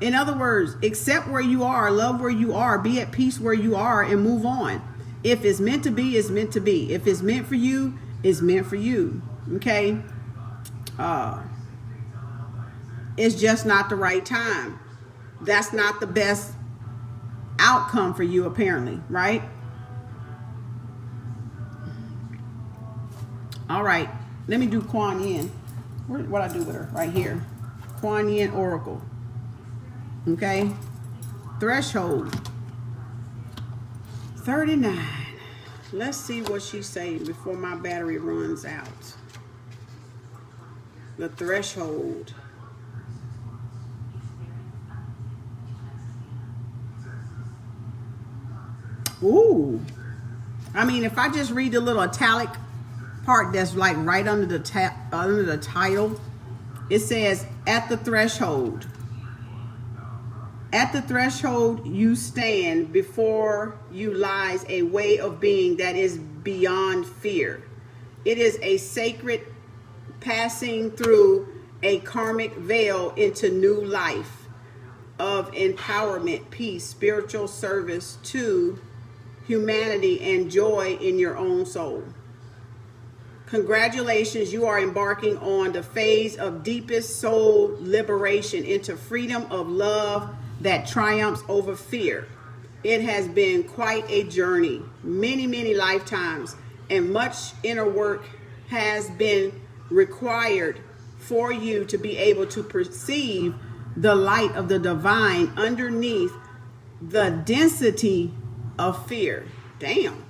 In other words, accept where you are, love where you are, be at peace where you are, and move on. If it's meant to be, it's meant to be. If it's meant for you, it's meant for you. Okay? It's just not the right time. That's not the best outcome for you, apparently, right? All right, let me do Kuan Yin. What I do with her? Right here. Kuan Yin Oracle. Okay. Threshold. 39. Let's see what she's saying before my battery runs out. The threshold. Ooh. I mean, if I just read the little italic part that's like right under the title, it says, at the threshold. At the threshold you stand, before you lies a way of being that is beyond fear. It is a sacred passing through a karmic veil into new life of empowerment, peace, spiritual service to humanity, and joy in your own soul. Congratulations, you are embarking on the phase of deepest soul liberation into freedom of love that triumphs over fear. It has been quite a journey, many, many lifetimes, and much inner work has been required for you to be able to perceive the light of the divine underneath the density of fear. Damn.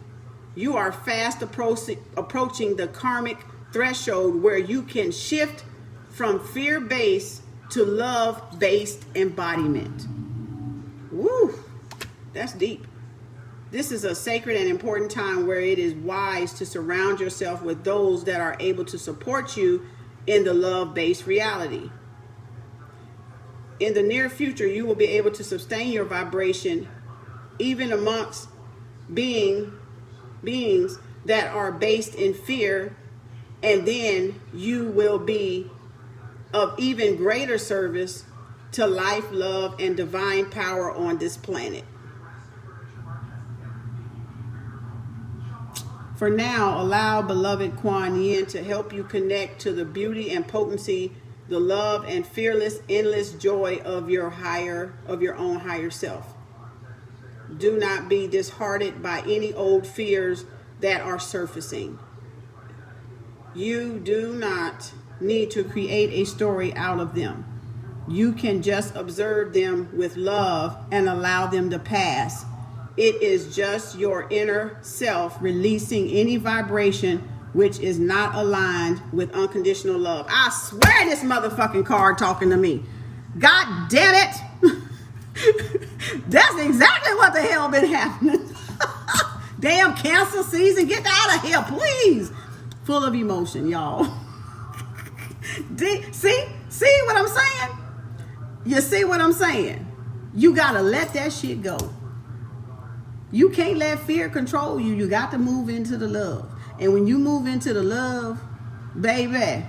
You are fast approaching the karmic threshold where you can shift from fear-based to love-based embodiment. Woo, that's deep. This is a sacred and important time where it is wise to surround yourself with those that are able to support you in the love-based reality. In the near future, you will be able to sustain your vibration even amongst beings that are based in fear, and then you will be of even greater service to life, love, and divine power on this planet. For now, allow beloved Kuan Yin to help you connect to the beauty and potency, the love and fearless, endless joy of your own higher self. Do not be disheartened by any old fears that are surfacing. You do not need to create a story out of them. You can just observe them with love and allow them to pass. It is just your inner self releasing any vibration which is not aligned with unconditional love. I swear this motherfucking card talking to me. God damn it. That's exactly what the hell been happening. Damn Cancer season, get out of here, please. Full of emotion, y'all. See what I'm saying? You see what I'm saying? You gotta let that shit go. You can't let fear control you. You got to move into the love. And when you move into the love, baby,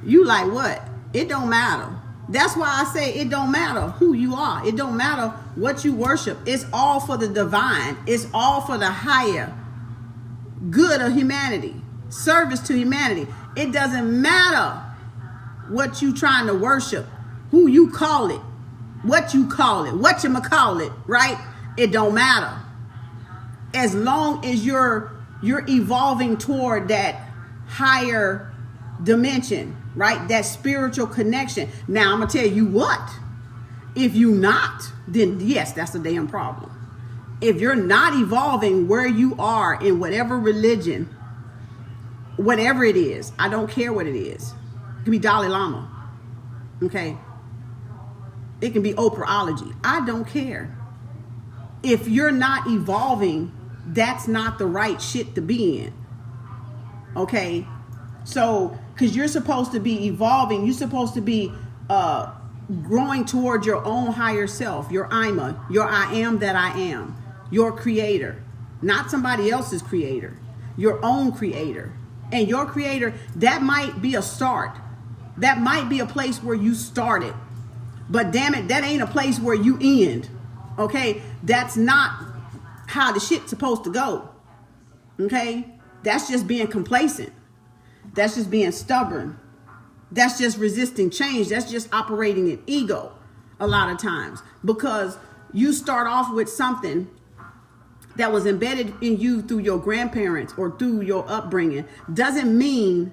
you like what? It don't matter. That's why I say it don't matter who you are. It don't matter what you worship. It's all for the divine. It's all for the higher good of humanity. Service to humanity. It doesn't matter what you trying to worship, who you call it, what you call it, what you call it, right? It don't matter. As long as you're evolving toward that higher dimension, right? That spiritual connection. Now, I'm going to tell you what. If you not, then yes, that's a damn problem. If you're not evolving where you are in whatever religion, whatever it is, I don't care what it is. It can be Dalai Lama. Okay? It can be Oprahology. I don't care. If you're not evolving, that's not the right shit to be in. Okay? So, because you're supposed to be evolving, you're supposed to be growing toward your own higher self, your Ima, your I am that I am, your creator, not somebody else's creator, your own creator. And your creator, that might be a start. That might be a place where you started. But damn it, that ain't a place where you end. Okay? That's not how the shit's supposed to go. Okay? That's just being complacent. That's just being stubborn. That's just resisting change. That's just operating in ego a lot of times. Because you start off with something that was embedded in you through your grandparents or through your upbringing doesn't mean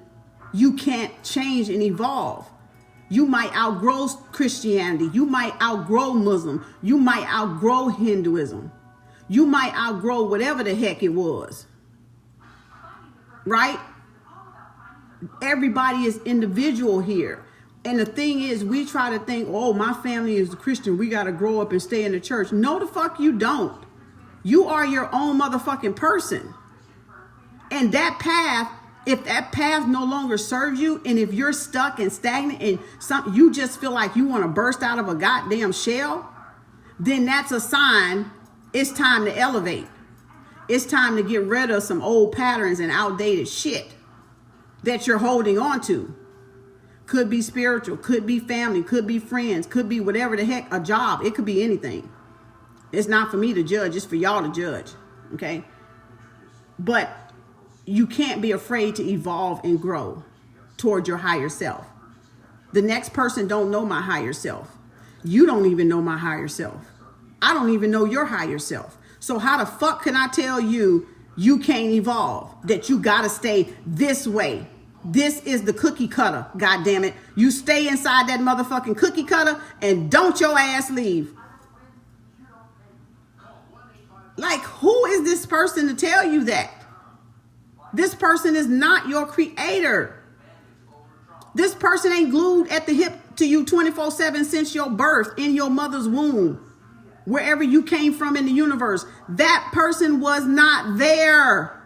you can't change and evolve. You might outgrow Christianity. You might outgrow Muslim. You might outgrow Hinduism. You might outgrow whatever the heck it was. Right? Everybody is individual here. And the thing is, we try to think, oh, my family is a Christian. We got to grow up and stay in the church. No, the fuck you don't. You are your own motherfucking person. And that path, if that path no longer serves you, and if you're stuck and stagnant and you just feel like you want to burst out of a goddamn shell, then that's a sign it's time to elevate. It's time to get rid of some old patterns and outdated shit that you're holding on to. Could be spiritual, could be family, could be friends, could be whatever the heck, a job. It could be anything. It's not for me to judge, it's for y'all to judge, okay? But you can't be afraid to evolve and grow toward your higher self. The next person don't know my higher self. You don't even know my higher self. I don't even know your higher self. So how the fuck can I tell you you can't evolve, that you gotta stay this way? This is the cookie cutter, God damn it. You stay inside that motherfucking cookie cutter and don't your ass leave. Like, who is this person to tell you that? This person is not your creator. This person ain't glued at the hip to you 24/7 since your birth in your mother's womb. Wherever you came from in the universe, that person was not there.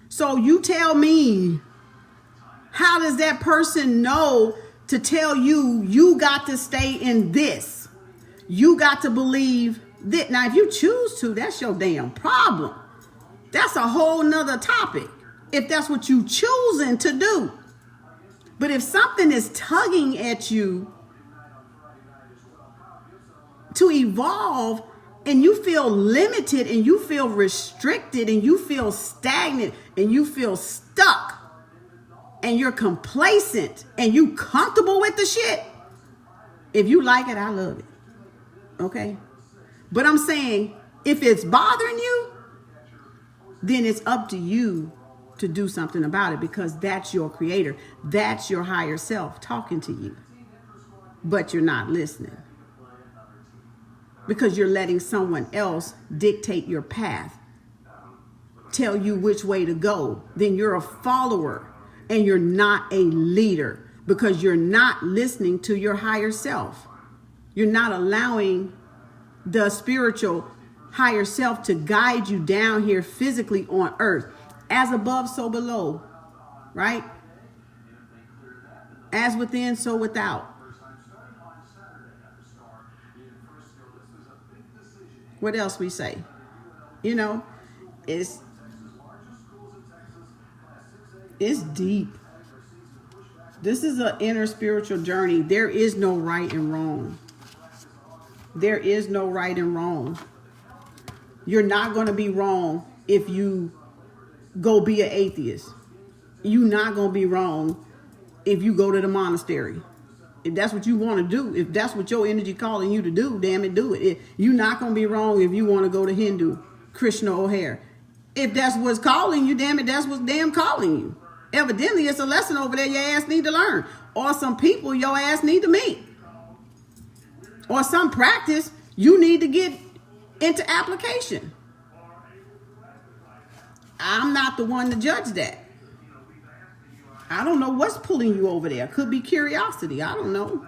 So you tell me, how does that person know to tell you, you got to stay in this? You got to believe that. Now, if you choose to, that's your damn problem. That's a whole nother topic, if that's what you choosing to do. But if something is tugging at you to evolve, and you feel limited and you feel restricted and you feel stagnant and you feel stuck and you're complacent and you comfortable with the shit, if you like it, I love it. Okay? But I'm saying, if it's bothering you, then it's up to you to do something about it, because that's your creator. That's your higher self talking to you. But you're not listening, because you're letting someone else dictate your path, tell you which way to go. Then you're a follower and you're not a leader, because you're not listening to your higher self. You're not allowing the spiritual higher self to guide you down here physically on earth. As above, so below, right? As within, so without. What else we say? You know, it's deep. This is an inner spiritual journey. There is no right and wrong. There is no right and wrong. You're not going to be wrong if you go be an atheist. You're not going to be wrong if you go to the monastery. If that's what you want to do, if that's what your energy calling you to do, damn it, do it. You're not going to be wrong if you want to go to Hindu, Krishna O'Hare. If that's what's calling you, damn it, that's what's damn calling you. Evidently, it's a lesson over there your ass need to learn. Or some people your ass need to meet. Or some practice you need to get into application. I'm not the one to judge that. I don't know what's pulling you over there. Could be curiosity. I don't know.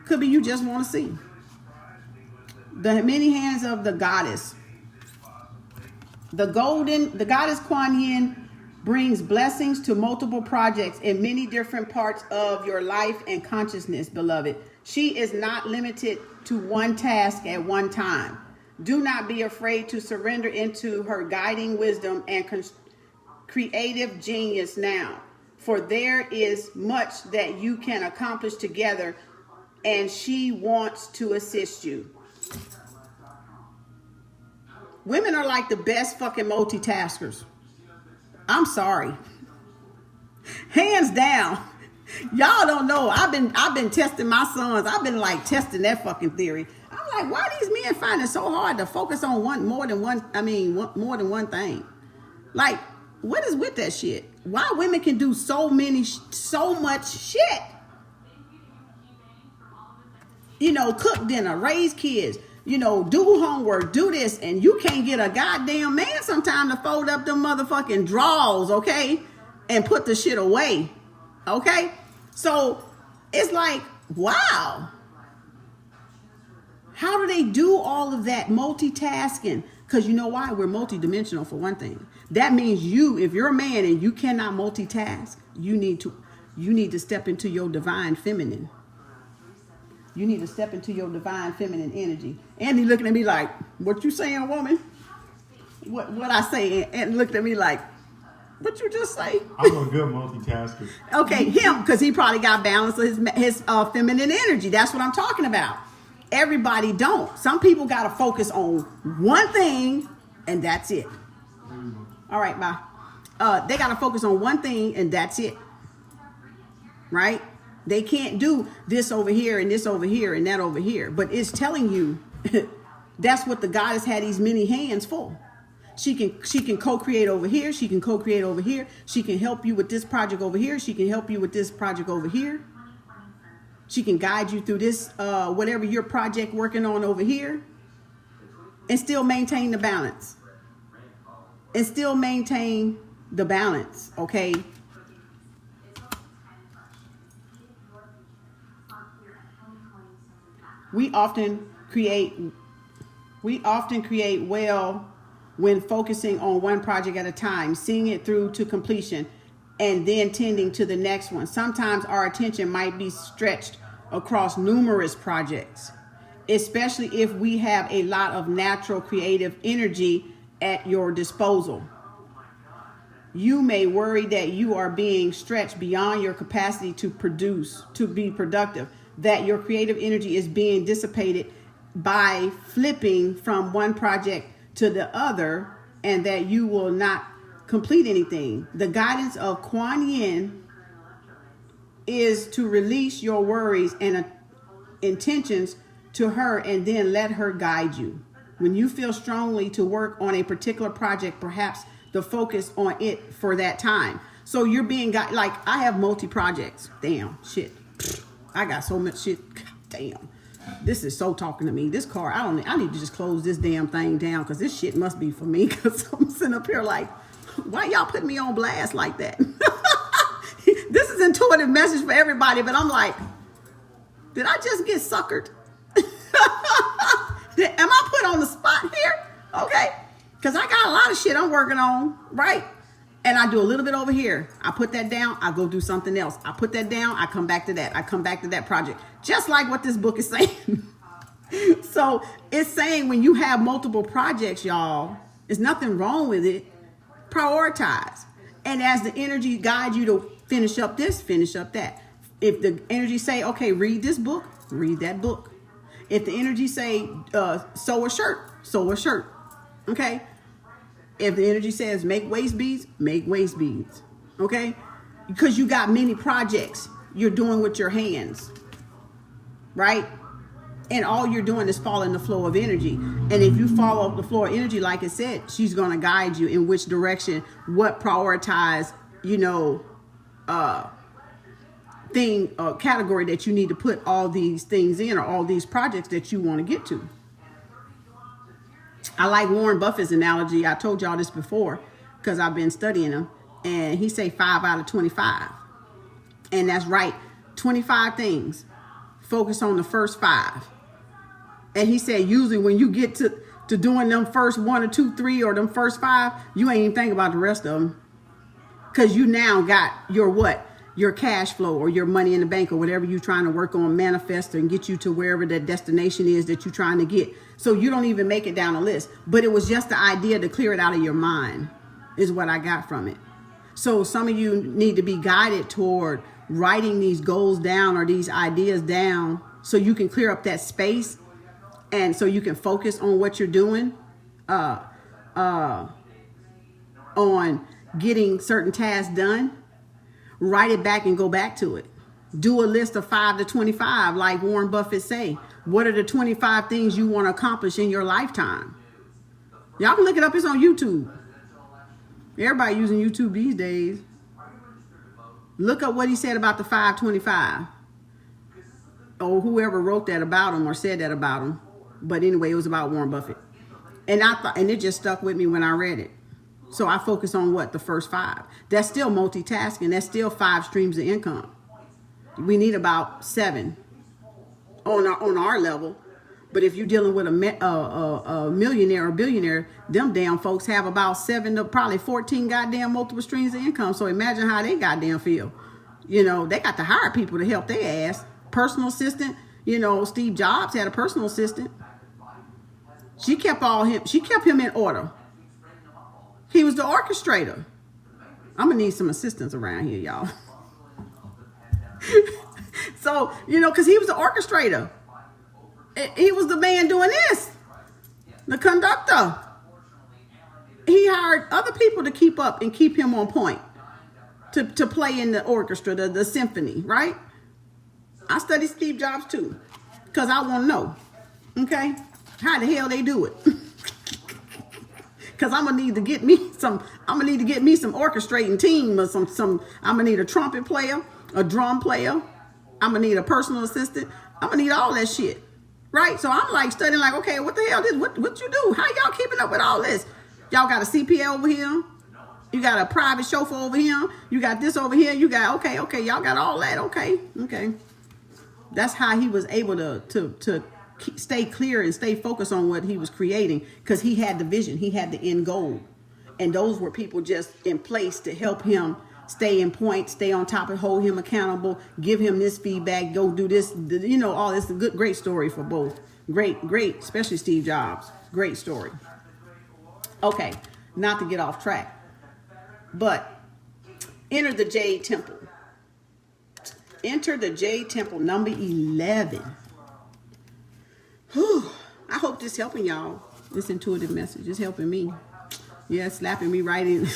Could be you just want to see. The many hands of the goddess. The goddess Kuan Yin brings blessings to multiple projects in many different parts of your life and consciousness, beloved. She is not limited to one task at one time. Do not be afraid to surrender into her guiding wisdom and creative genius now, for there is much that you can accomplish together, and she wants to assist you. Women are like the best fucking multitaskers. I'm sorry. Hands down. Y'all don't know. I've been testing my sons. I've been like testing that fucking theory. I'm like, why these men find it so hard to focus on more than one thing? Like, what is with that shit? Why women can do so much shit? You know, cook dinner, raise kids, you know, do homework, do this, and you can't get a goddamn man sometime to fold up them motherfucking drawers, okay? And put the shit away, okay? So it's like, wow. How do they do all of that multitasking? Because you know why? We're multidimensional for one thing. That means if you're a man and you cannot multitask, you need to step into your divine feminine. You need to step into your divine feminine energy. Andy looking at me like, what you saying, woman? What I say? And looked at me like, what you just say? I'm a good multitasker. Okay, him, because he probably got balance of his feminine energy. That's what I'm talking about. Everybody don't. Some people got to focus on one thing, and that's it. All right, bye. They got to focus on one thing, and that's it. Right? They can't do this over here and this over here and that over here. But it's telling you that's what the goddess had these many hands for. She can co-create over here. She can co-create over here. She can help you with this project over here. She can help you with this project over here. She can guide you through this, whatever your project working on over here, and still maintain the balance. And still maintain the balance, okay? We often create well when focusing on one project at a time, seeing it through to completion, and then tending to the next one. Sometimes our attention might be stretched across numerous projects, especially if we have a lot of natural creative energy at your disposal. You may worry that you are being stretched beyond your capacity to be productive, that your creative energy is being dissipated by flipping from one project to the other, and that you will not complete anything. The guidance of Kuan Yin is to release your worries and intentions to her, and then let her guide you. When you feel strongly to work on a particular project, perhaps the focus on it for that time. So you're being like, I have multi-projects. Damn, shit. I got so much shit. God damn. This is so talking to me. This car, I need to just close this damn thing down, because this shit must be for me, because I'm sitting up here like, why y'all putting me on blast like that? This is intuitive message for everybody, but I'm like, did I just get suckered? Am I put on the spot here? Okay. Because I got a lot of shit I'm working on, right? And I do a little bit over here. I put that down. I go do something else. I put that down. I come back to that. I come back to that project. Just like what this book is saying. So it's saying when you have multiple projects, y'all, there's nothing wrong with it. Prioritize. And as the energy guides you to finish up this, finish up that. If the energy say, okay, read this book, read that book. If the energy say, sew a shirt, sew a shirt. Okay? If the energy says make waist beads, make waist beads. Okay? Because you got many projects you're doing with your hands. Right? And all you're doing is following the flow of energy. And if you follow the flow of energy, like I said, she's going to guide you in which direction, what prioritize, category that you need to put all these things in, or all these projects that you want to get to. I like Warren Buffett's analogy. I told y'all this before because I've been studying him, and he say 5 out of 25. And that's right. 25 things. Focus on the first 5. And he said usually when you get to doing them first 1 or 2, 3, or them first 5, you ain't even think about the rest of them. Because you now got your cash flow, or your money in the bank, or whatever you're trying to work on, manifest and get you to wherever that destination is that you're trying to get. So you don't even make it down the list. But it was just the idea to clear it out of your mind is what I got from it. So some of you need to be guided toward writing these goals down, or these ideas down, so you can clear up that space, and so you can focus on what you're doing, on getting certain tasks done. Write it back and go back to it. Do a list of 5 to 25, like Warren Buffett say. What are the 25 things you want to accomplish in your lifetime? Y'all can look it up. It's on YouTube. Everybody using YouTube these days. Look up what he said about the 525. Or whoever wrote that about him or said that about him. But anyway, it was about Warren Buffett. And I thought, and it just stuck with me when I read it. So I focus on what? The first 5. That's still multitasking. That's still 5 streams of income. We need about 7 on our level. But if you're dealing with a millionaire or billionaire, them damn folks have about 7 to probably 14 goddamn multiple streams of income. So imagine how they goddamn feel. You know, they got to hire people to help their ass. Personal assistant. You know, Steve Jobs had a personal assistant. She kept him in order. He was the orchestrator. I'm gonna need some assistance around here, y'all. So, you know, because he was the orchestrator. He was the man doing this. The conductor. He hired other people to keep up and keep him on point. To play in the orchestra, the symphony, right? I studied Steve Jobs too. Because I want to know. Okay? How the hell they do it? Because I'm gonna need to get me some orchestrating team or some I'm gonna need a trumpet player, a drum player, I'm gonna need a personal assistant, I'm gonna need all that shit. Right? So I'm like studying like, okay, what the hell this what you do? How y'all keeping up with all this? Y'all got a CPA over here, you got a private chauffeur over here, you got this over here, you got okay, y'all got all that, okay. That's how he was able to stay clear and stay focused on what he was creating, because he had the vision, he had the end goal, and those were people just in place to help him stay in point, stay on top, and hold him accountable, give him this feedback, go do this, you know, all this. Great story for both. Great, especially Steve Jobs. Great story. Okay, not to get off track, but enter the Jade Temple. Enter the Jade Temple, number 11. Whew. I hope this helping y'all. This intuitive message is helping me. Yeah, slapping me right in,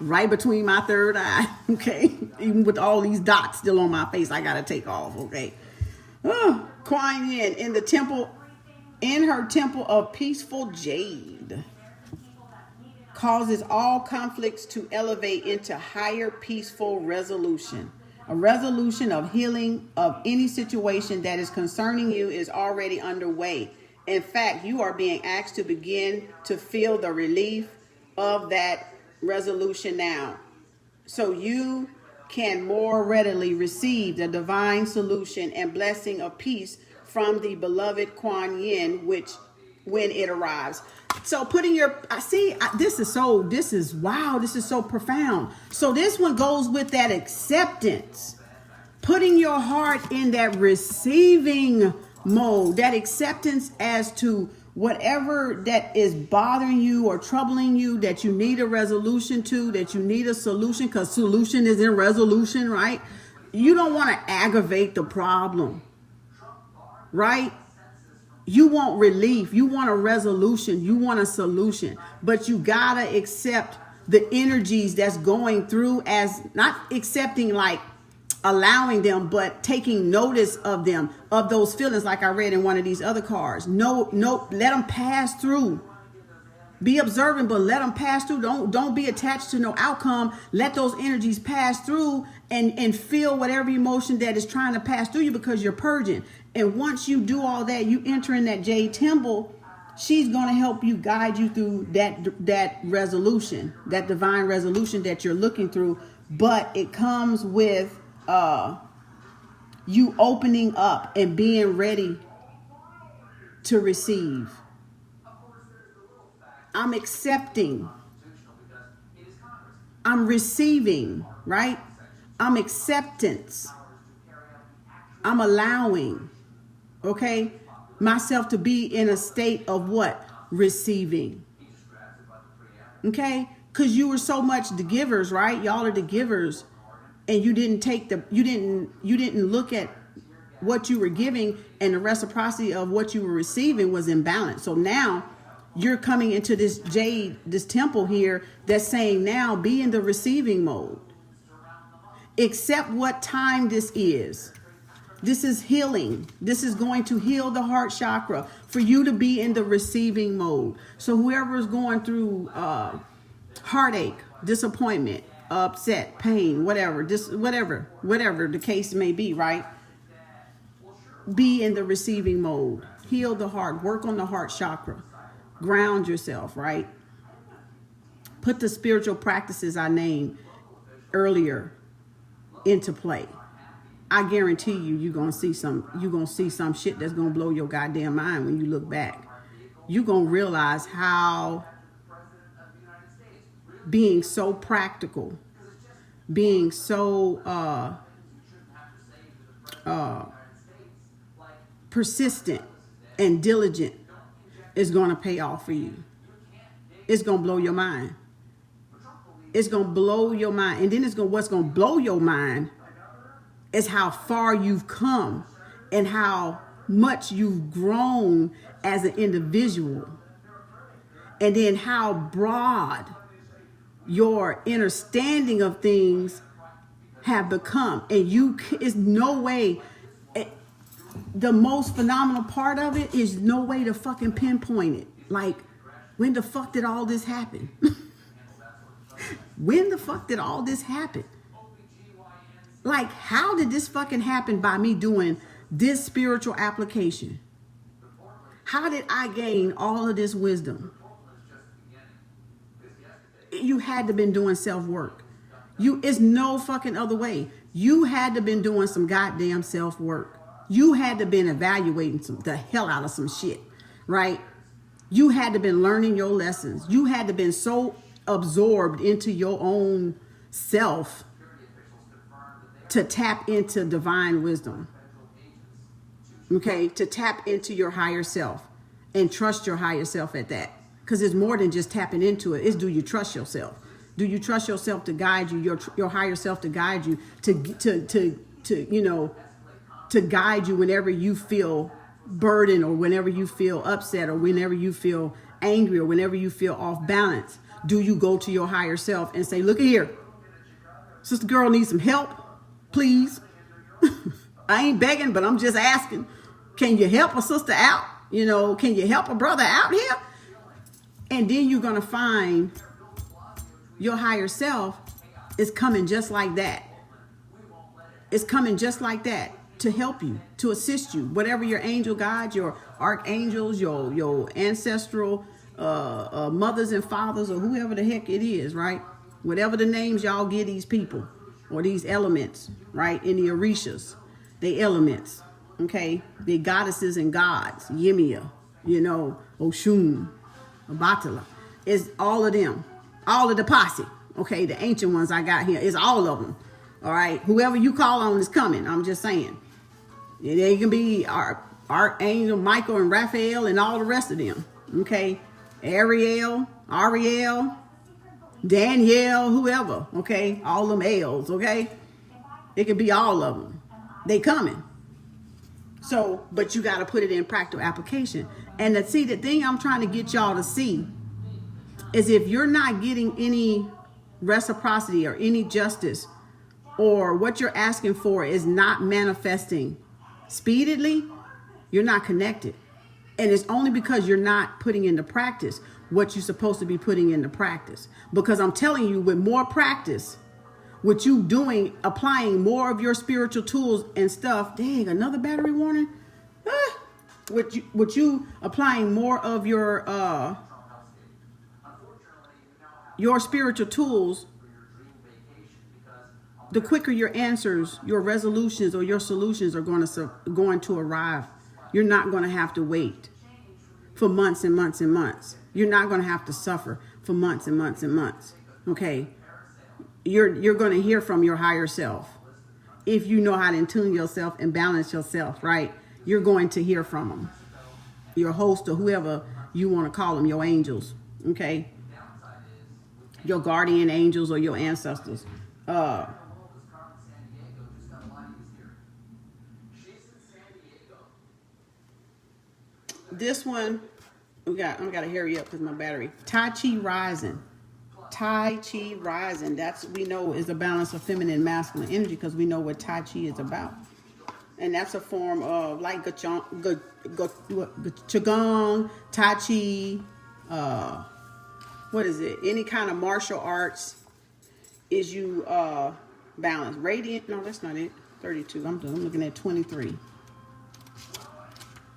right between my third eye. Okay, even with all these dots still on my face, I gotta take off. Okay. Kuan Yin in the temple, in her temple of peaceful jade, causes all conflicts to elevate into higher peaceful resolution. A resolution of healing of any situation that is concerning you is already underway. In fact, you are being asked to begin to feel the relief of that resolution now, so you can more readily receive the divine solution and blessing of peace from the beloved Kuan Yin, which when it arrives. So putting your, this is so profound. So this one goes with that acceptance, putting your heart in that receiving mode, that acceptance as to whatever that is bothering you or troubling you, that you need a resolution to, that you need a solution, because solution is in resolution, right? You don't want to aggravate the problem, right? You want relief. You want a resolution. You want a solution. But you got to accept the energies that's going through, as not accepting like allowing them, but taking notice of them, of those feelings, like I read in one of these other cards. No, let them pass through. Be observant, but let them pass through. Don't be attached to no outcome. Let those energies pass through and feel whatever emotion that is trying to pass through you, because you're purging. And once you do all that, you enter in that Jade Temple. She's going to help you, guide you through that resolution, that divine resolution that you're looking through. But it comes with you opening up and being ready to receive. I'm accepting. I'm receiving, right? I'm acceptance. I'm allowing, okay, myself to be in a state of what? Receiving. Okay? Because you were so much the givers, right? Y'all are the givers. And you didn't you didn't look at what you were giving, and the reciprocity of what you were receiving was imbalanced. So now you're coming into this jade, this temple here, that's saying now be in the receiving mode. Accept what time this is. This is healing. This is going to heal the heart chakra for you to be in the receiving mode. So whoever is going through heartache, disappointment, upset, pain, whatever the case may be, right? Be in the receiving mode. Heal the heart. Work on the heart chakra. Ground yourself, right? Put the spiritual practices I named earlier into play. I guarantee you, you're gonna see some shit that's gonna blow your goddamn mind when you look back. You're gonna realize how being so practical, being so persistent and diligent is gonna pay off for you. It's gonna blow your mind. It's gonna blow your mind, and then what's gonna blow your mind is how far you've come and how much you've grown as an individual, and then how broad your understanding of things have become. And is no way, the most phenomenal part of it is no way to fucking pinpoint it. Like, when the fuck did all this happen? When the fuck did all this happen? Like, how did this fucking happen by me doing this spiritual application? How did I gain all of this wisdom? You had to been doing self-work. It's no fucking other way. You had to been doing some goddamn self-work. You had to been evaluating the hell out of some shit, right? You had to been learning your lessons. You had to been so absorbed into your own self to tap into divine wisdom. Okay, to tap into your higher self and trust your higher self at that. Because it's more than just tapping into it. It's, do you trust yourself? Do you trust yourself to guide you, your higher self to guide you, to guide you whenever you feel burdened, or whenever you feel upset, or whenever you feel angry, or whenever you feel off balance? Do you go to your higher self and say, look at here, sister girl needs some help, please? I ain't begging, but I'm just asking. Can you help a sister out? Can you help a brother out here? And then you're going to find your higher self is coming just like that. It's coming just like that to help you, to assist you. Whatever your angel guides, your archangels, your ancestral mothers and fathers, or whoever the heck it is, right? Whatever the names y'all give these people or these elements, right? In the Orishas, they elements, okay? They goddesses and gods, Yemia, Oshun, Obatala. It's all of them, all of the posse, okay? The ancient ones I got here, it's all of them, all right? Whoever you call on is coming, I'm just saying. They can be Archangel Michael and Raphael and all the rest of them, okay? Ariel, Danielle, whoever, okay? All them L's, okay? It could be all of them. They coming. So, but you got to put it in practical application. And the thing I'm trying to get y'all to see is, if you're not getting any reciprocity or any justice, or what you're asking for is not manifesting speedily, you're not connected. And it's only because you're not putting into practice what you're supposed to be putting into practice. Because I'm telling you, with more practice, with you applying more of your spiritual tools and stuff, dang, another battery warning. With you applying more of your spiritual tools, the quicker your answers, your resolutions, or your solutions are going to arrive. You're not going to have to wait for months and months and months. You're not going to have to suffer for months and months and months. Okay? You're going to hear from your higher self. If you know how to tune yourself and balance yourself, right? You're going to hear from them. Your host, or whoever you want to call them, your angels. Okay? Your guardian angels or your ancestors. This one, I gotta hurry up because my battery. Tai Chi Rising. Tai Chi Rising. We know is a balance of feminine and masculine energy, because we know what Tai Chi is about. And that's a form of like Qigong, Tai Chi, what is it? Any kind of martial arts is you balance. Radiant, no, that's not it. 32. I'm looking at 23.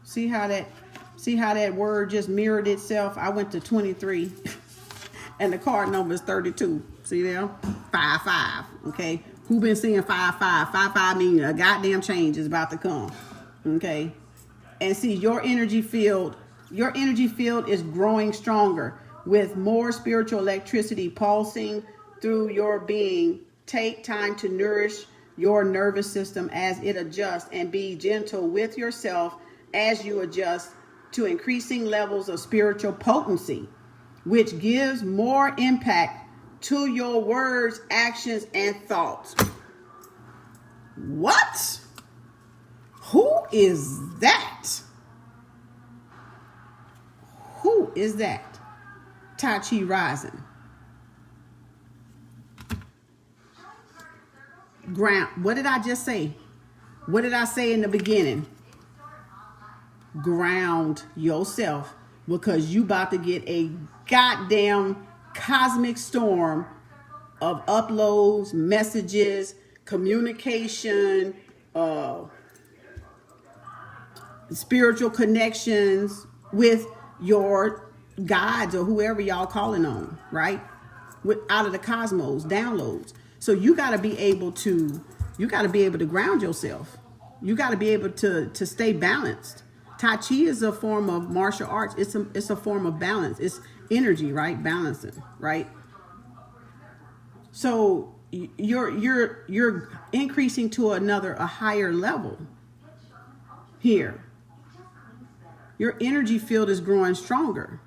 See how that word just mirrored itself? I went to 23 and the card number is 32. See there? 55. Okay. Who been seeing 55? 55 means a goddamn change is about to come. Okay. And see, your energy field is growing stronger with more spiritual electricity pulsing through your being. Take time to nourish your nervous system as it adjusts, and be gentle with yourself as you adjust to increasing levels of spiritual potency, which gives more impact to your words, actions, and thoughts. What? Who is that? Who is that? Tai Chi Rising. Ground. What did I just say? What did I say in the beginning? Ground yourself, because you about to get a goddamn cosmic storm of uploads, messages, communication, spiritual connections with your guides or whoever y'all calling on, right? Out of the cosmos, downloads. So you got to be able to ground yourself. You got to be able to stay balanced. Tai Chi is a form of martial arts. It's a form of balance. It's energy, right? Balancing, right? So you're increasing to a higher level here. Your energy field is growing stronger.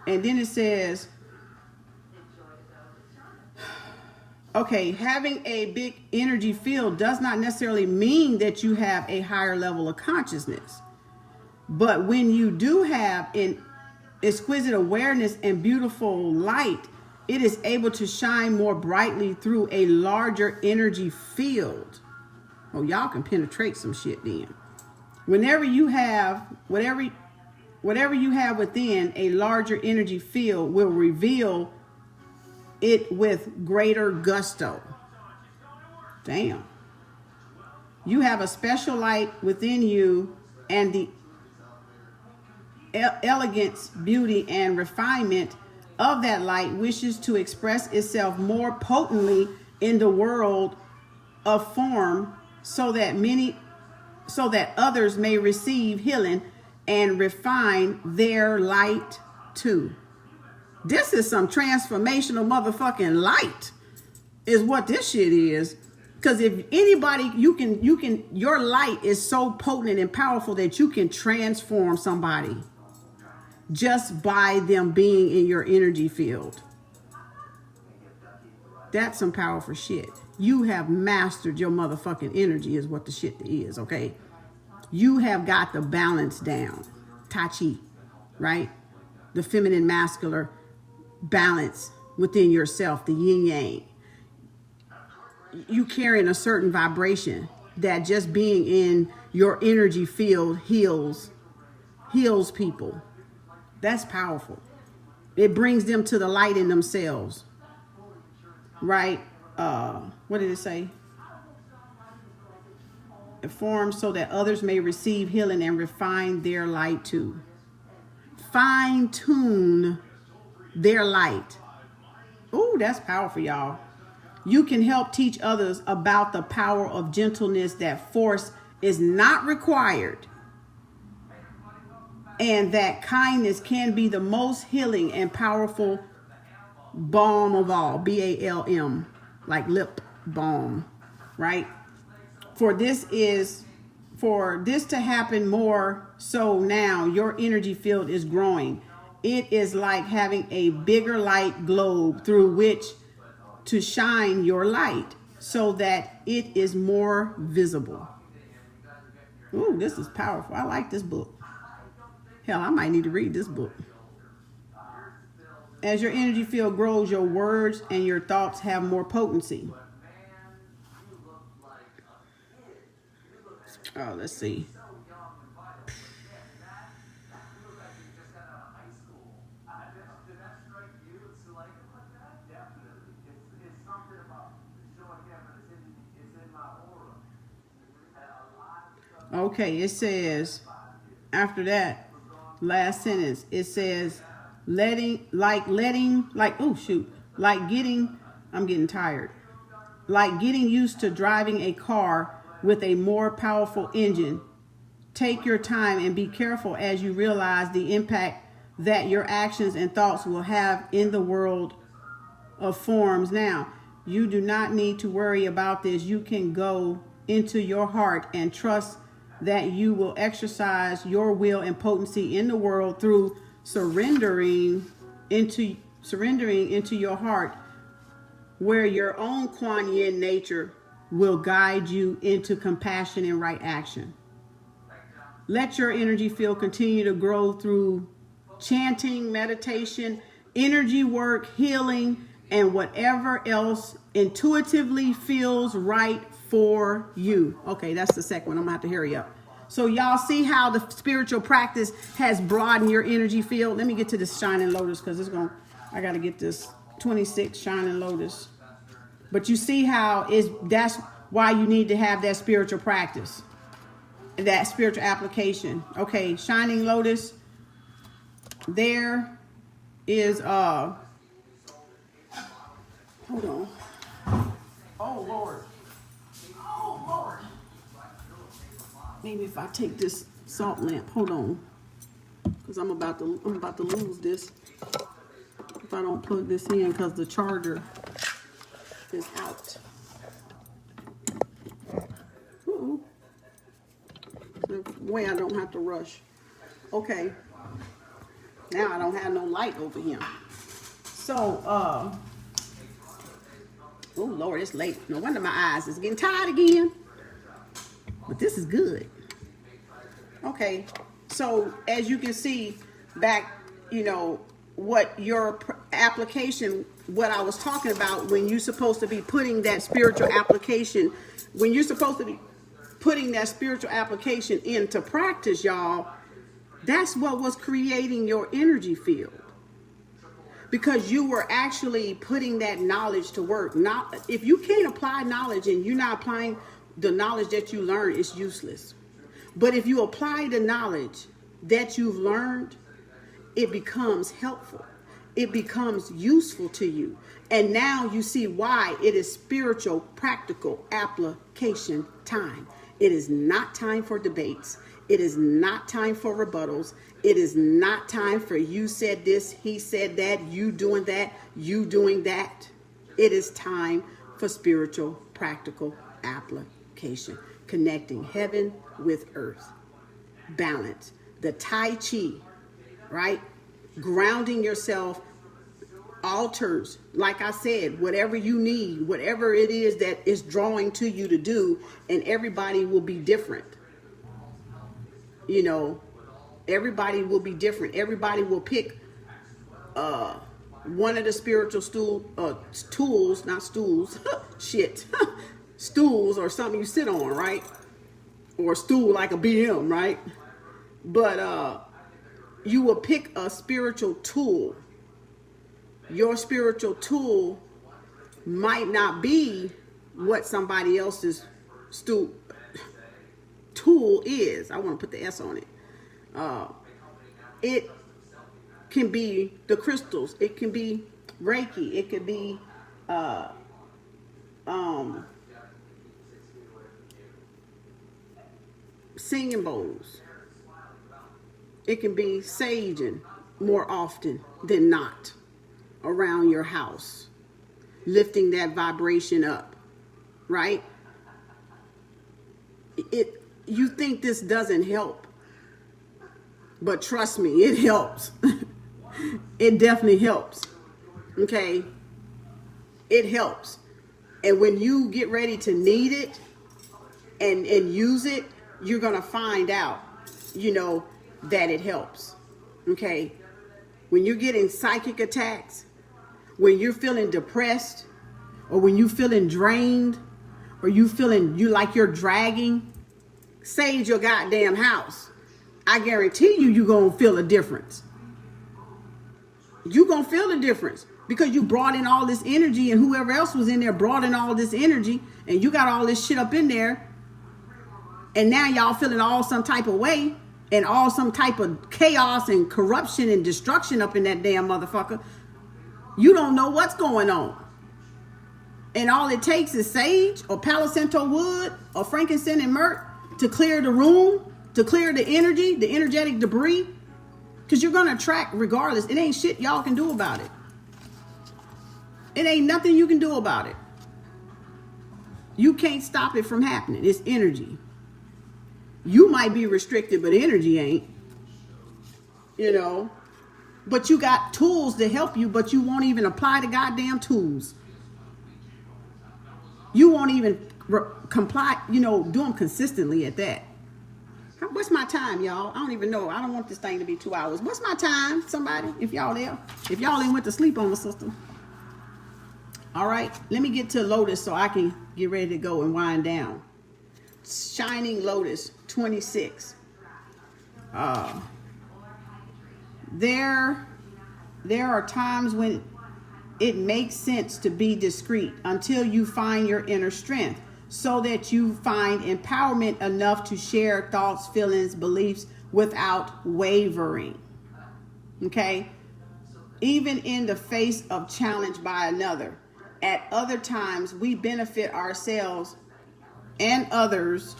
And then it says, okay, having a big energy field does not necessarily mean that you have a higher level of consciousness. But when you do have an exquisite awareness and beautiful light, it is able to shine more brightly through a larger energy field. Oh, y'all can penetrate some shit then. Whenever you have, whatever you have within, a larger energy field will reveal it with greater gusto. Damn. You have a special light within you, and the elegance, beauty, and refinement of that light wishes to express itself more potently in the world of form, so that others may receive healing and refine their light too. This is some transformational motherfucking light, is what this shit is. Because if anybody, your light is so potent and powerful that you can transform somebody just by them being in your energy field. That's some powerful shit. You have mastered your motherfucking energy, is what the shit is, okay? You have got the balance down. Tai Chi, right? The feminine, masculine balance within yourself, the yin yang. You carrying a certain vibration that just being in your energy field heals people. That's powerful. It brings them to the light in themselves, right? What did it say? It forms so that others may receive healing and refine their light too. Fine tune their light. Ooh, that's powerful, y'all. You can help teach others about the power of gentleness, that force is not required, and that kindness can be the most healing and powerful balm of all. BALM, like lip balm, right? For this to happen more so now, your energy field is growing. It is like having a bigger light globe through which to shine your light so that it is more visible. Ooh, this is powerful. I like this book. Hell, I might need to read this book. As your energy field grows, your words and your thoughts have more potency. Oh, let's see. Okay, it says, after that, last sentence, it says, I'm getting tired. Like getting used to driving a car with a more powerful engine. Take your time and be careful as you realize the impact that your actions and thoughts will have in the world of forms. Now, you do not need to worry about this. You can go into your heart and trust that you will exercise your will and potency in the world through surrendering into your heart, where your own Kuan Yin nature will guide you into compassion and right action. Let your energy field continue to grow through chanting, meditation, energy work, healing, and whatever else intuitively feels right for you. Okay, that's the second one. I'm gonna have to hurry up. So y'all see how the spiritual practice has broadened your energy field. Let me get to this shining lotus because I gotta get this 26 shining lotus. But you see how that's why you need to have that spiritual practice, that spiritual application. Okay, shining lotus. There is hold on. Oh Lord. Oh Lord. Maybe if I take this salt lamp, hold on, because I'm about to lose this if I don't plug this in because the charger is out. So way I don't have to rush. Okay. Now I don't have no light over here. So oh Lord, it's late. No wonder my eyes is getting tired again. But this is good. Okay, so as you can see back, what your application, what I was talking about when you're supposed to be putting that spiritual application, when you're supposed to be putting that spiritual application into practice, y'all, that's what was creating your energy field. Because you were actually putting that knowledge to work. Now, if you can't apply knowledge and you're not applying the knowledge that you learned, is useless. But if you apply the knowledge that you've learned, it becomes helpful. It becomes useful to you. And now you see why it is spiritual, practical application time. It is not time for debates. It is not time for rebuttals. It is not time for you said this, he said that, you doing that, you doing that. It is time for spiritual, practical application. Connecting heaven with earth. Balance. The Tai Chi, right? Grounding yourself. Altars, like I said, whatever you need, whatever it is that is drawing to you to do, and everybody will be different. Everybody will be different. Everybody will pick one of the spiritual tools, not stools, shit, stools or something you sit on, right? Or a stool like a BM, right? But you will pick a spiritual tool. Your spiritual tool might not be what somebody else's tool is. I want to put the S on it. It can be the crystals. It can be Reiki. It could be singing bowls. It can be saging more often than not around your house, lifting that vibration up, right? You think this doesn't help, but trust me, it helps. It definitely helps. Okay, it helps. And when you get ready to need it and use it, you're gonna find out, that it helps. Okay, when you're getting psychic attacks, when you're feeling depressed, or when you're feeling drained, or you like you're dragging, sage your goddamn house, I guarantee you're going to feel a difference. You're going to feel the difference because you brought in all this energy, and whoever else was in there brought in all this energy, and you got all this shit up in there, and now y'all feeling all some type of way and all some type of chaos and corruption and destruction up in that damn motherfucker. You don't know what's going on. And all it takes is sage or Palo Santo wood or frankincense and myrrh to clear the room, to clear the energy, the energetic debris. Because you're going to attract regardless. It ain't shit y'all can do about it. It ain't nothing you can do about it. You can't stop it from happening. It's energy. You might be restricted, but energy ain't. You know. But you got tools to help you, but you won't even apply the goddamn tools. You won't even comply, do them consistently at that. What's my time, y'all? I don't even know. I don't want this thing to be 2 hours. What's my time, somebody? If y'all there. If y'all ain't went to sleep on the system. All right. Let me get to Lotus so I can get ready to go and wind down. Shining Lotus 26. There are times when it makes sense to be discreet until you find your inner strength, so that you find empowerment enough to share thoughts, feelings, beliefs without wavering. Okay? Even in the face of challenge by another. At other times, we benefit ourselves and others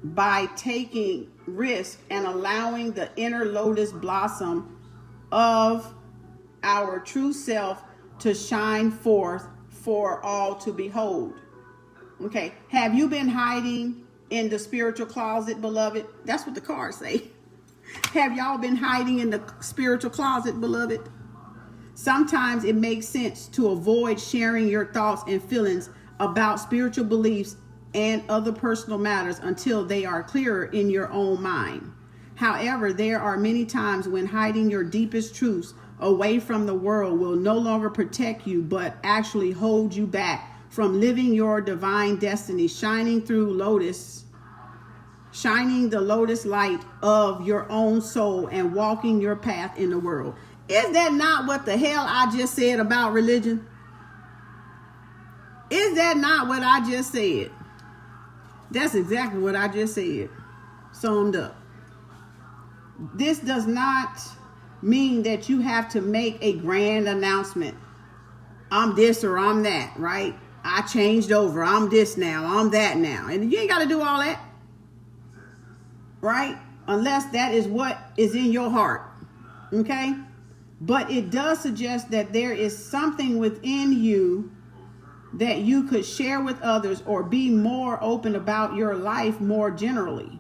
by taking risk and allowing the inner lotus blossom of our true self to shine forth for all to behold. Okay. Have you been hiding in the spiritual closet, beloved? That's what the cards say. Have y'all been hiding in the spiritual closet, beloved? Sometimes it makes sense to avoid sharing your thoughts and feelings about spiritual beliefs and other personal matters until they are clearer in your own mind. However, there are many times when hiding your deepest truths away from the world will no longer protect you, but actually hold you back from living your divine destiny, shining the lotus light of your own soul and walking your path in the world. Is that not what the hell I just said about religion? Is that not what I just said? That's exactly what I just said. Summed up. This does not mean that you have to make a grand announcement. I'm this or I'm that, right? I changed over. I'm this now. I'm that now. And you ain't got to do all that. Right? Unless that is what is in your heart. Okay? But it does suggest that there is something within you that you could share with others or be more open about your life more generally.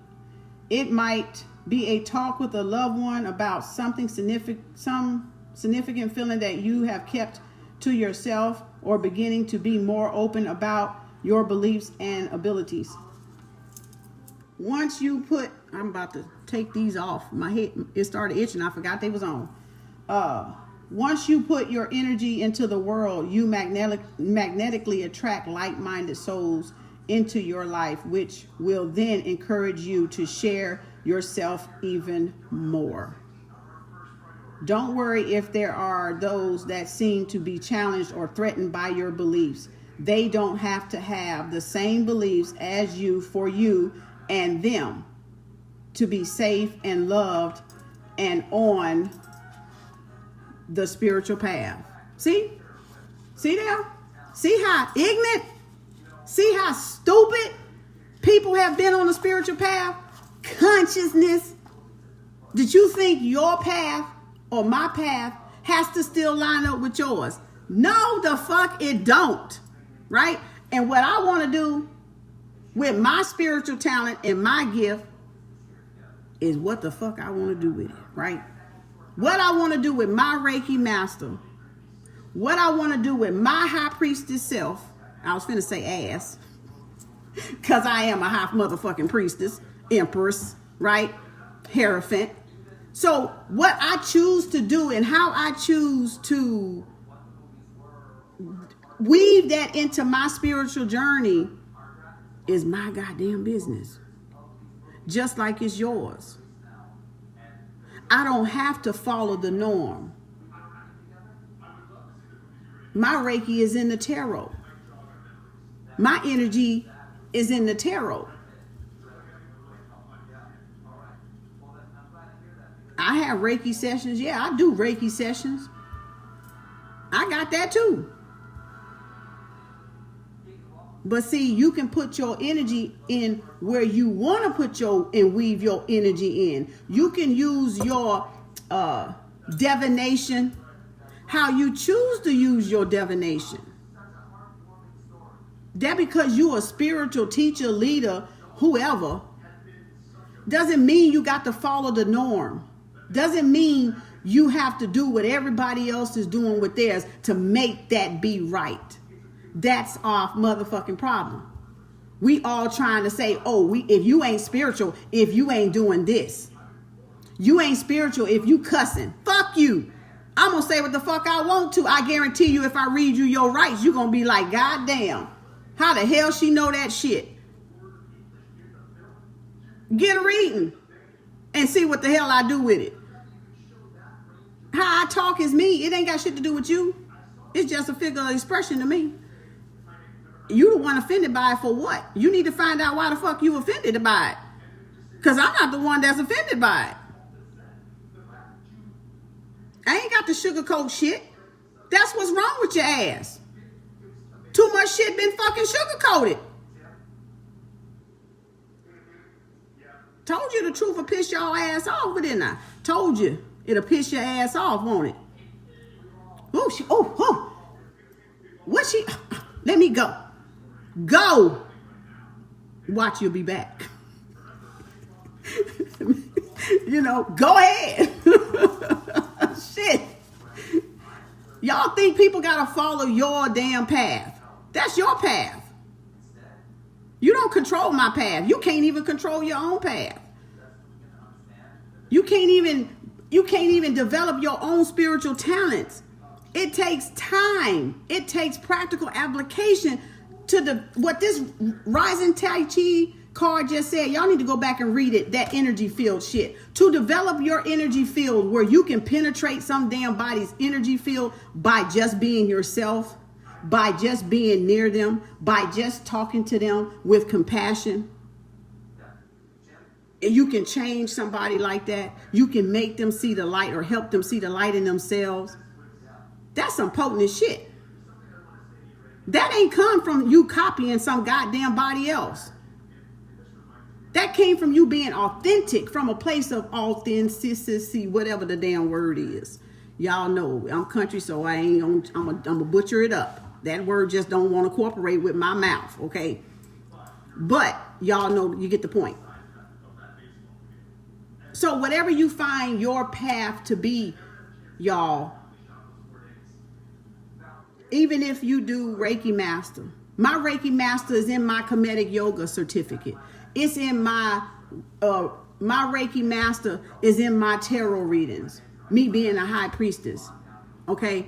It might be a talk with a loved one about something significant, some significant feeling that you have kept to yourself, or beginning to be more open about your beliefs and abilities. Once you put, I'm about to take these off. My head, it started itching. I forgot they was on. Once you put your energy into the world, you magnetically attract like-minded souls into your life, which will then encourage you to share yourself even more. Don't worry if there are those that seem to be challenged or threatened by your beliefs. They don't have to have the same beliefs as you for you and them to be safe and loved and on the spiritual path. See there? See how ignorant, see how stupid people have been on the spiritual path? Consciousness. Did you think your path or my path has to still line up with yours? No, the fuck it don't. Right? And what I want to do with my spiritual talent and my gift is what the fuck I want to do with it. Right? What I want to do with my Reiki master, what I want to do with my high priestess self. I was finna say ass, because I am a high motherfucking priestess, empress, right? Hierophant. So what I choose to do and how I choose to weave that into my spiritual journey is my goddamn business. Just like it's yours. I don't have to follow the norm. My Reiki is in the tarot. My energy is in the tarot. I have Reiki sessions. Yeah, I do Reiki sessions. I got that too. But see, you can put your energy in where you want to put your and weave your energy in. You can use your divination, how you choose to use your divination. That because you're a spiritual teacher, leader, whoever, doesn't mean you got to follow the norm. Doesn't mean you have to do what everybody else is doing with theirs to make that be right. That's our motherfucking problem. We all trying to say, oh, if you ain't spiritual, if you ain't doing this. You ain't spiritual if you cussing. Fuck you. I'm going to say what the fuck I want to. I guarantee you if I read you your rights, you're going to be like, God damn, how the hell she know that shit? Get a reading and see what the hell I do with it. How I talk is me. It ain't got shit to do with you. It's just a figure of expression to me. You the one offended by it for what? You need to find out why the fuck you offended by it. Because I'm not the one that's offended by it. I ain't got the sugarcoat shit. That's what's wrong with your ass. Too much shit been fucking sugarcoated. Told you the truth will piss your ass off, didn't I? Told you it'll piss your ass off, won't it? What she? Let me go. Go. Watch, you'll be back. Go ahead. Shit. Y'all think people gotta follow your damn path. That's your path. You don't control my path. You can't even control your own path. You can't even develop your own spiritual talents. It takes time. It takes practical application to what this Rising Tai Chi card just said. Y'all need to go back and read it. That energy field shit. To develop your energy field where you can penetrate some damn body's energy field by just being yourself, by just being near them, by just talking to them with compassion. And you can change somebody like that. You can make them see the light or help them see the light in themselves. That's some potent shit. That ain't come from you copying some goddamn body else. That came from you being authentic, from a place of authenticity, whatever the damn word is. Y'all know I'm country, so I'm gonna butcher it up. That word just don't want to cooperate with my mouth, okay? But y'all know, you get the point. So whatever you find your path to be, y'all, even if you do Reiki Master, my Reiki Master is in my Comedic Yoga certificate. It's in my Reiki Master is in my tarot readings. Me being a high priestess, okay?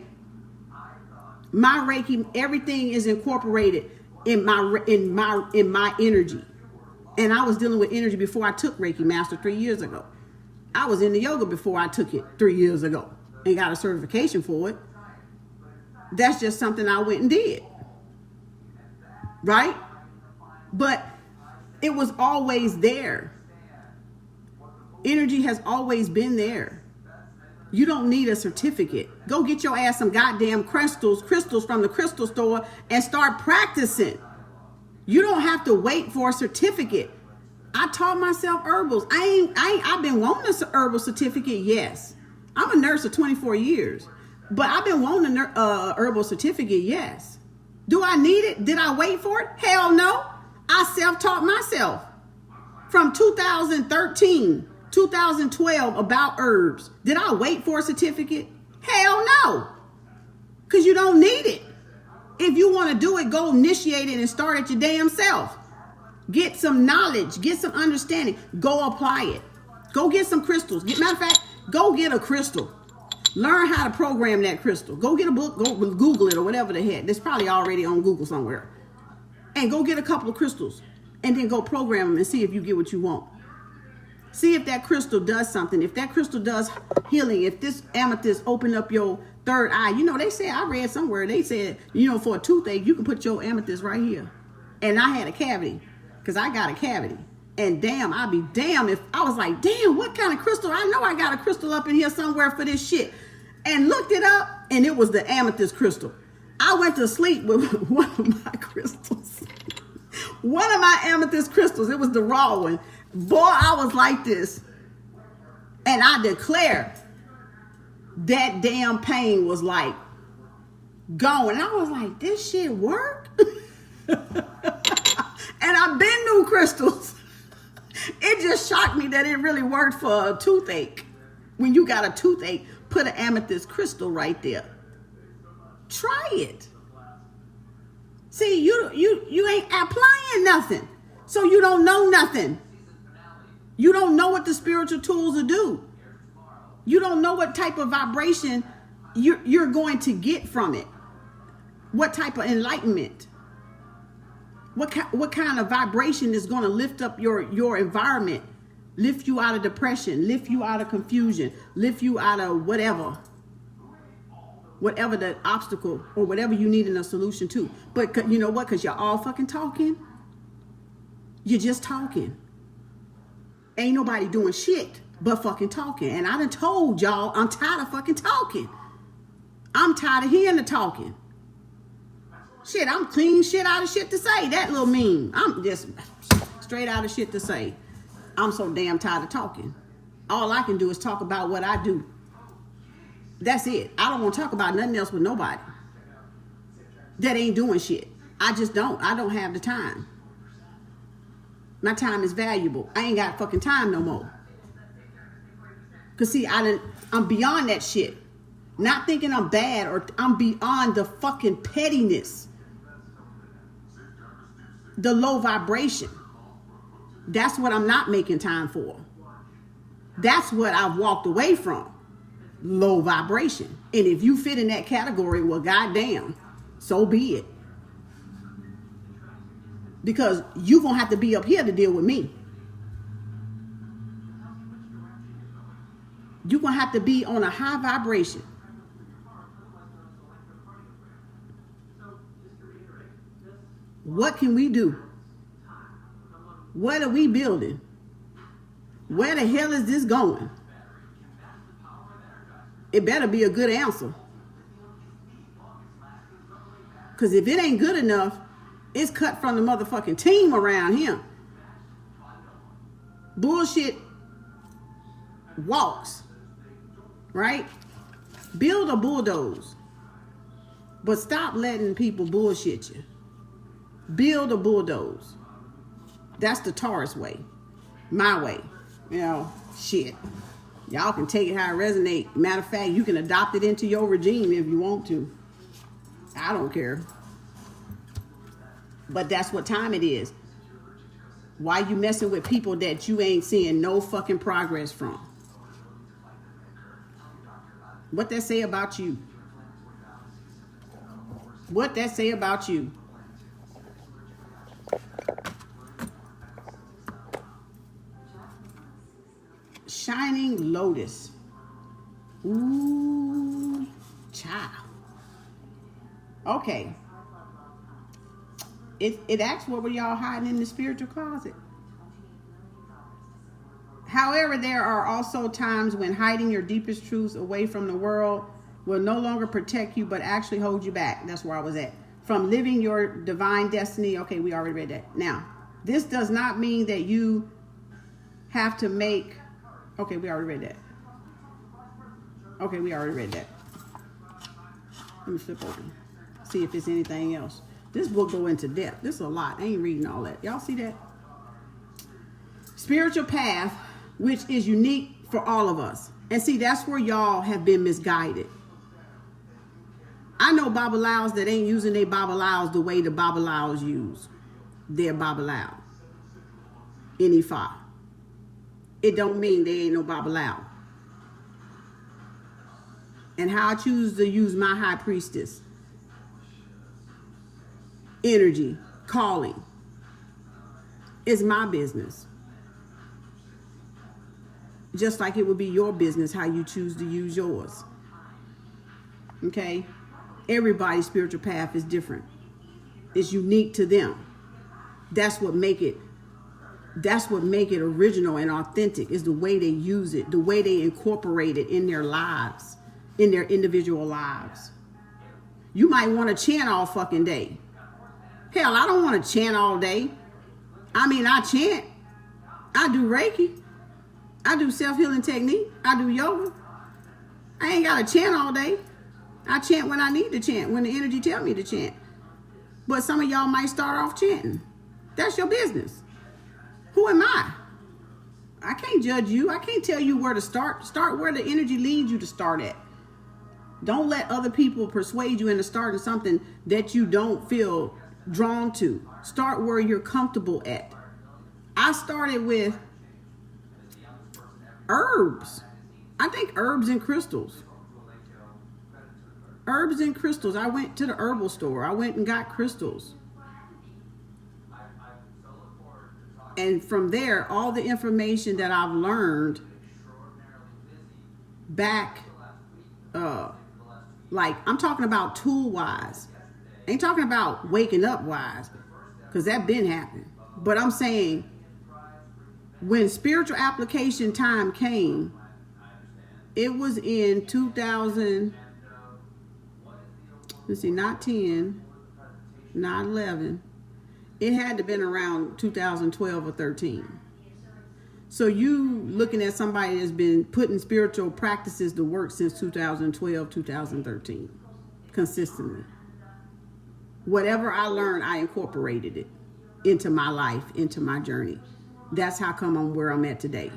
My Reiki, everything is incorporated in my energy. And I was dealing with energy before I took Reiki Master 3 years ago. I was in the yoga before I took it 3 years ago and got a certification for it. That's just something I went and did. Right? But it was always there. Energy has always been there. You don't need a certificate. Go get your ass some goddamn crystals from the crystal store and start practicing. You don't have to wait for a certificate. I taught myself herbals. I've been wanting a herbal certificate, yes. I'm a nurse of 24 years. But I've been wanting a herbal certificate, yes. Do I need it? Did I wait for it? Hell no. I self-taught myself. From 2013, 2012 about herbs. Did I wait for a certificate? Hell no. Because you don't need it. If you want to do it, go initiate it and start it your damn self. Get some knowledge. Get some understanding. Go apply it. Go get some crystals. Matter of fact, go get a crystal. Learn how to program that crystal. Go get a book. Go Google it or whatever the heck. It's probably already on Google somewhere. And go get a couple of crystals. and then go program them and see if you get what you want. See if that crystal does something. If that crystal does healing, if this amethyst open up your third eye. You know, they said, I read somewhere, they said, you know, for a toothache, you can put your amethyst right here. And I had a cavity, because I got a cavity. And damn, I'd be damn if I was like, damn, what kind of crystal? I know I got a crystal up in here somewhere for this shit. And looked it up, and it was the amethyst crystal. I went to sleep with one of my crystals. One of my amethyst crystals. It was the raw one. Boy, I was like this. And I declare that damn pain was like gone. And I was like, this shit work? And I've been new crystals. It just shocked me that it really worked for a toothache. When you got a toothache, put an amethyst crystal right there. Try it. See, you ain't applying nothing. So you don't know nothing. You don't know what the spiritual tools will do. You don't know what type of vibration you're going to get from it. What type of enlightenment. What kind of vibration is going to lift up your environment, lift you out of depression, lift you out of confusion, lift you out of whatever the obstacle or whatever you need in a solution to. But you know what? Because you're all fucking talking. You're just talking. Ain't nobody doing shit but fucking talking. And I done told y'all I'm tired of fucking talking. I'm tired of hearing the talking. Shit, I'm clean shit out of shit to say. That little meme. I'm just straight out of shit to say. I'm so damn tired of talking. All I can do is talk about what I do. That's it. I don't want to talk about nothing else with nobody that ain't doing shit. I just don't. I don't have the time. My time is valuable. I ain't got fucking time no more. Cause see, I'm beyond that shit. Not thinking I'm bad, or I'm beyond the fucking pettiness. The low vibration. That's what I'm not making time for. That's what I've walked away from. Low vibration. And if you fit in that category, well, goddamn, so be it. Because you're going to have to be up here to deal with me. You're going to have to be on a high vibration. What can we do? What are we building? Where the hell is this going? It better be a good answer. Because if it ain't good enough, it's cut from the motherfucking team around here. Bullshit walks. Right? Build or bulldoze. But stop letting people bullshit you. Build or bulldoze. That's the Taurus way. My way. You know, shit. Y'all can take it how it resonates. Matter of fact, you can adopt it into your regime if you want to. I don't care. But that's what time it is. Why you messing with people that you ain't seeing no fucking progress from? What that say about you? What that say about you? Shining Lotus. Ooh, child. Okay. It asks, what were y'all hiding in the spiritual closet? However, there are also times when hiding your deepest truths away from the world will no longer protect you, but actually hold you back. That's where I was at. From living your divine destiny. Okay, we already read that. Now, this does not mean that you have to make... Okay, we already read that. Okay, we already read that. Let me flip over. See if it's anything else. This book go into depth. This is a lot. I ain't reading all that. Y'all see that? Spiritual path, which is unique for all of us. And see, that's where y'all have been misguided. I know Babalaos that ain't using their Babalaos the way the Babalaos use their Babalao. Ifa. It don't mean they ain't no Babalao. And how I choose to use my high priestess energy, calling, It's my business. Just like it would be your business how you choose to use yours. Okay? Everybody's spiritual path is different. It's unique to them. That's what make it original and authentic, is the way they use it, the way they incorporate it in their lives, in their individual lives. You might want to chant all fucking day. Hell, I don't want to chant all day. I mean, I chant. I do Reiki. I do self-healing technique. I do yoga. I ain't got to chant all day. I chant when I need to chant, when the energy tell me to chant. But some of y'all might start off chanting. That's your business. Who am I? I can't judge you. I can't tell you where to start. Start where the energy leads you to start at. Don't let other people persuade you into starting something that you don't feel drawn to. Start where you're comfortable at. I started with herbs. I think herbs and crystals. Herbs and crystals. I went to the herbal store. I went and got crystals. And from there, all the information that I've learned back, like I'm talking about tool wise. I ain't talking about waking up wise, because that been happening. But I'm saying when spiritual application time came, it was in 2000, let's see, not 10, not 11. It had to have been around 2012 or 13. So you looking at somebody that's been putting spiritual practices to work since 2012, 2013, consistently. Whatever I learned, I incorporated it into my life, into my journey. That's how come I'm where I'm at today.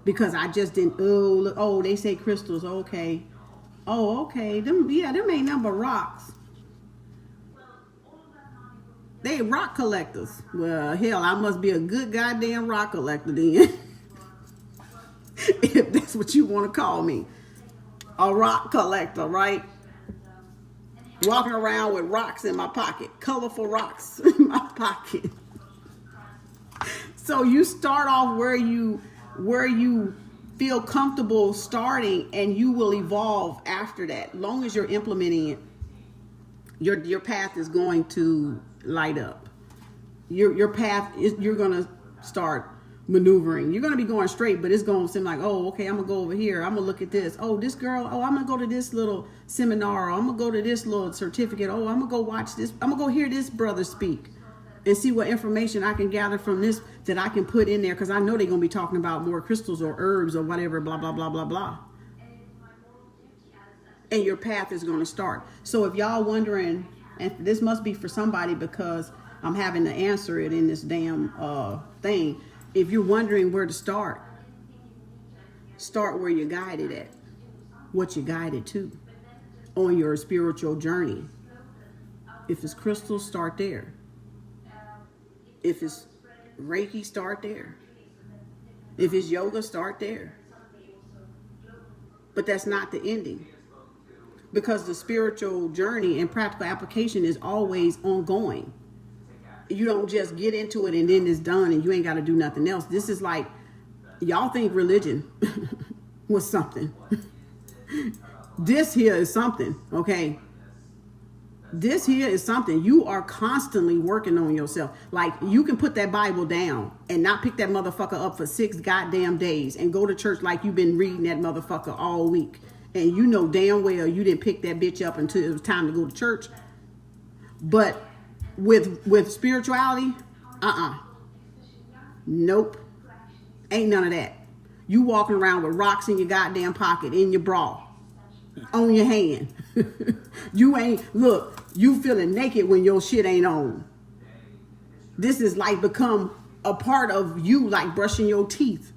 Because I just didn't, they say crystals, okay. Oh, okay, them ain't nothing but rocks. They rock collectors. Well, hell, I must be a good goddamn rock collector then. If that's what you want to call me. A rock collector, right? Walking around with rocks in my pocket. Colorful rocks in my pocket. So you start off where you feel comfortable starting, and you will evolve after that. Long as you're implementing it, your path is going to light up. Your path is, you're gonna start maneuvering. You're gonna be going straight, but it's gonna seem like, oh, okay, I'm gonna go over here. I'm gonna look at this. Oh, this girl. Oh, I'm gonna go to this little seminar. Or I'm gonna go to this little certificate. Oh, I'm gonna go watch this. I'm gonna go hear this brother speak and see what information I can gather from this that I can put in there, because I know they're gonna be talking about more crystals or herbs or whatever. Blah blah blah blah blah. And your path is gonna start. So if y'all wondering, and this must be for somebody because I'm having to answer it in this damn thing. If you're wondering where to start where you're guided at, what you're guided to on your spiritual journey. If it's crystals, start there. If it's Reiki, start there. If it's yoga, start there. But that's not the ending. Because the spiritual journey and practical application is always ongoing. You don't just get into it and then it's done and you ain't got to do nothing else. This is like, y'all think religion was something. This here is something, okay? This here is something. You are constantly working on yourself. Like, you can put that Bible down and not pick that motherfucker up for 6 goddamn days and go to church like you've been reading that motherfucker all week. And you know damn well you didn't pick that bitch up until it was time to go to church. But with spirituality, nope. Ain't none of that. You walking around with rocks in your goddamn pocket, in your bra, on your hand. You feeling naked when your shit ain't on. This is like become a part of you, like brushing your teeth.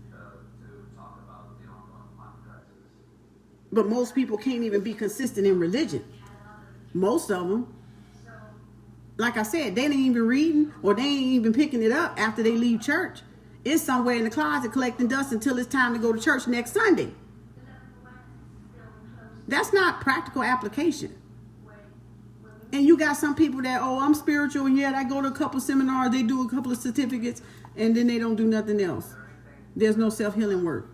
But most people can't even be consistent in religion. Most of them, like I said, they ain't even reading or they ain't even picking it up after they leave church. It's somewhere in the closet collecting dust until it's time to go to church next Sunday. That's not practical application. And you got some people that, oh, I'm spiritual, and yet I go to a couple seminars, they do a couple of certificates, and then they don't do nothing else. There's no self-healing work.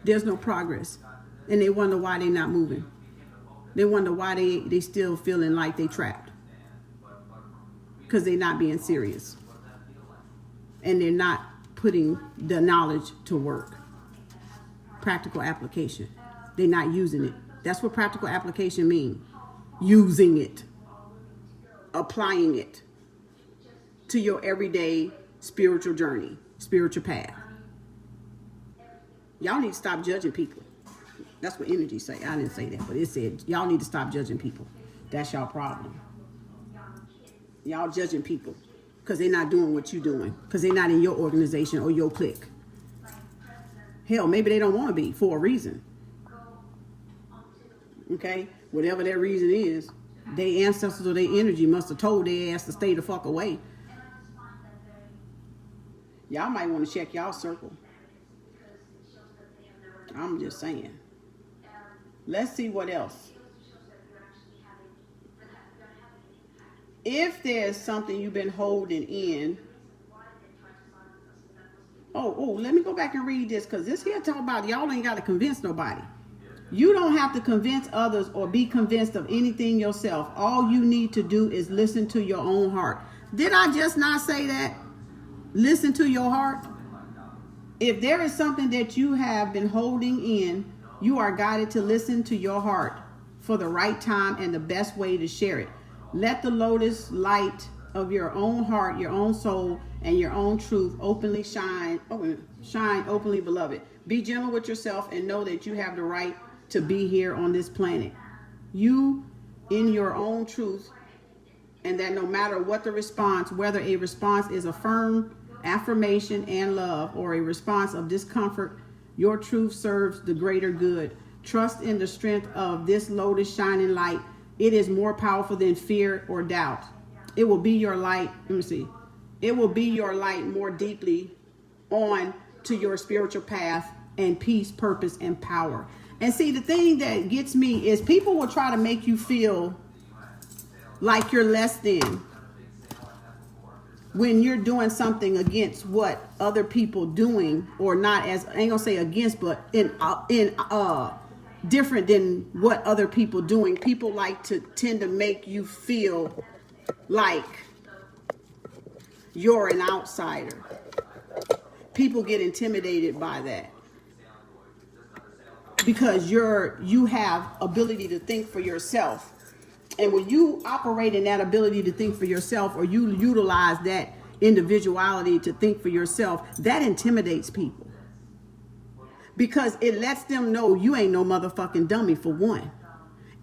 There's no progress. And they wonder why they're not moving. They wonder why they still feeling like they trapped. Because they're not being serious. And they're not putting the knowledge to work. Practical application. They're not using it. That's what practical application means. Using it. Applying it to your everyday spiritual journey, spiritual path. Y'all need to stop judging people. That's what energy say. I didn't say that, but it said y'all need to stop judging people. That's y'all problem. Y'all judging people because they're not doing what you're doing, because they're not in your organization or your clique. Hell, maybe they don't want to be for a reason. Okay? Whatever that reason is, their ancestors or their energy must have told their ass to stay the fuck away. Y'all might want to check y'all circle. I'm just saying. Let's see what else. If there's something you've been holding in. Oh, let me go back and read this, because this here talk about y'all ain't got to convince nobody. You don't have to convince others or be convinced of anything yourself. All you need to do is listen to your own heart. Did I just not say that? Listen to your heart. If there is something that you have been holding in, you are guided to listen to your heart for the right time and the best way to share it. Let the lotus light of your own heart, your own soul, and your own truth openly shine openly, beloved. Be gentle with yourself and know that you have the right to be here on this planet. You in your own truth, and that no matter what the response, whether a response is a firm affirmation and love or a response of discomfort, your truth serves the greater good. Trust in the strength of this lotus shining light. It is more powerful than fear or doubt. It will be your light. It will be your light more deeply on to your spiritual path and peace, purpose, and power. And see, the thing that gets me is people will try to make you feel like you're less than when you're doing something against what other people doing, or not as, I ain't gonna say against, but in different than what other people doing. People like to tend to make you feel like you're an outsider. People get intimidated by that because you have ability to think for yourself. And when you operate in that ability to think for yourself, or you utilize that individuality to think for yourself, that intimidates people. Because it lets them know you ain't no motherfucking dummy, for one.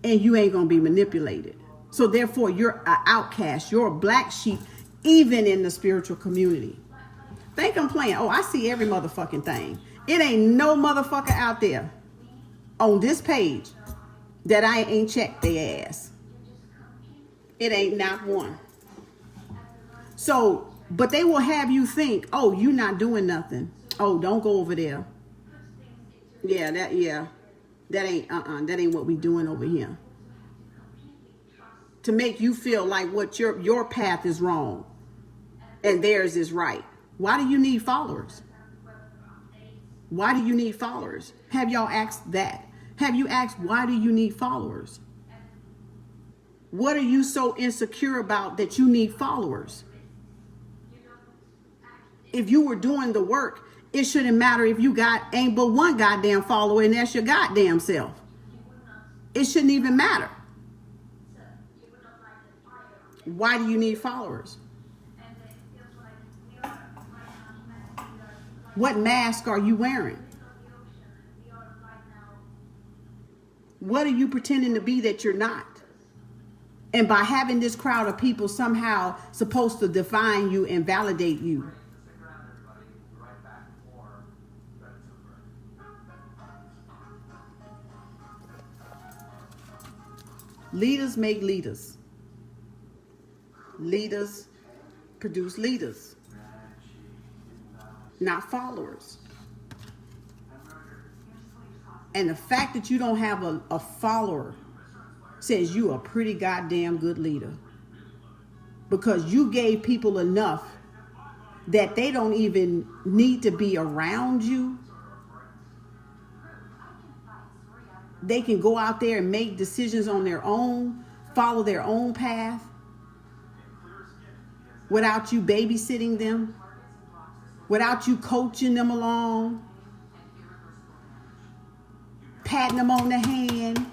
And you ain't going to be manipulated. So therefore, you're an outcast. You're a black sheep, even in the spiritual community. Think I'm playing. Oh, I see every motherfucking thing. It ain't no motherfucker out there on this page that I ain't checked their ass. It ain't not one. So, but they will have you think, oh, you not doing nothing. Oh, don't go over there. That ain't what we doing over here. To make you feel like what your path is wrong and theirs is right. Why do you need followers? Why do you need followers? Have y'all asked that? Have you asked, why do you need followers? What are you so insecure about that you need followers? If you were doing the work, it shouldn't matter if you ain't but one goddamn follower, and that's your goddamn self. It shouldn't even matter. Why do you need followers? What mask are you wearing? What are you pretending to be that you're not? And by having this crowd of people somehow supposed to define you and validate you. Leaders make leaders. Leaders produce leaders, not followers. And the fact that you don't have a follower says you a pretty goddamn good leader. Because you gave people enough that they don't even need to be around you. They can go out there and make decisions on their own, follow their own path without you babysitting them, without you coaching them along, patting them on the hand.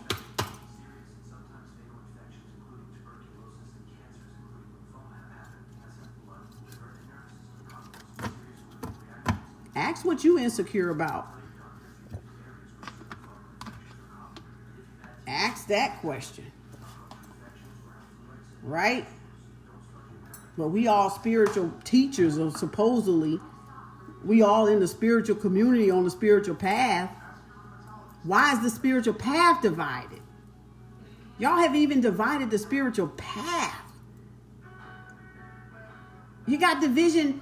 Ask what you insecure about. Ask that question. Right? But we all spiritual teachers, or supposedly, we all in the spiritual community on the spiritual path. Why is the spiritual path divided? Y'all have even divided the spiritual path. You got division.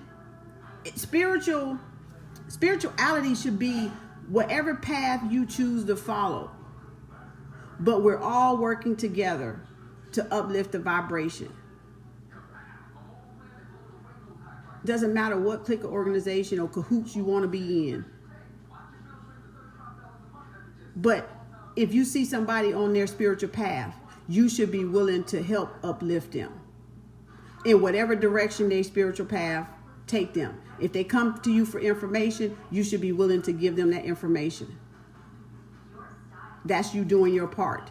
Spirituality should be whatever path you choose to follow. But we're all working together to uplift the vibration. Doesn't matter what clique or organization or cahoots you want to be in. But if you see somebody on their spiritual path, you should be willing to help uplift them. In whatever direction their spiritual path take them. If they come to you for information, you should be willing to give them that information. That's you doing your part.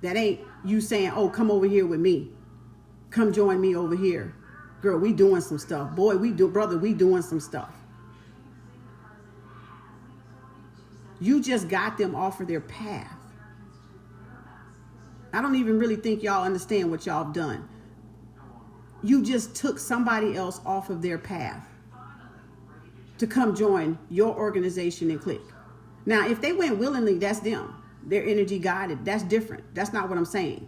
That ain't you saying, oh, come over here with me. Come join me over here. Girl, we doing some stuff. Boy, we doing some stuff. You just got them off of their path. I don't even really think y'all understand what y'all have done. You just took somebody else off of their path to come join your organization and clique. Now, if they went willingly, that's them. Their energy guided. That's different. That's not what I'm saying.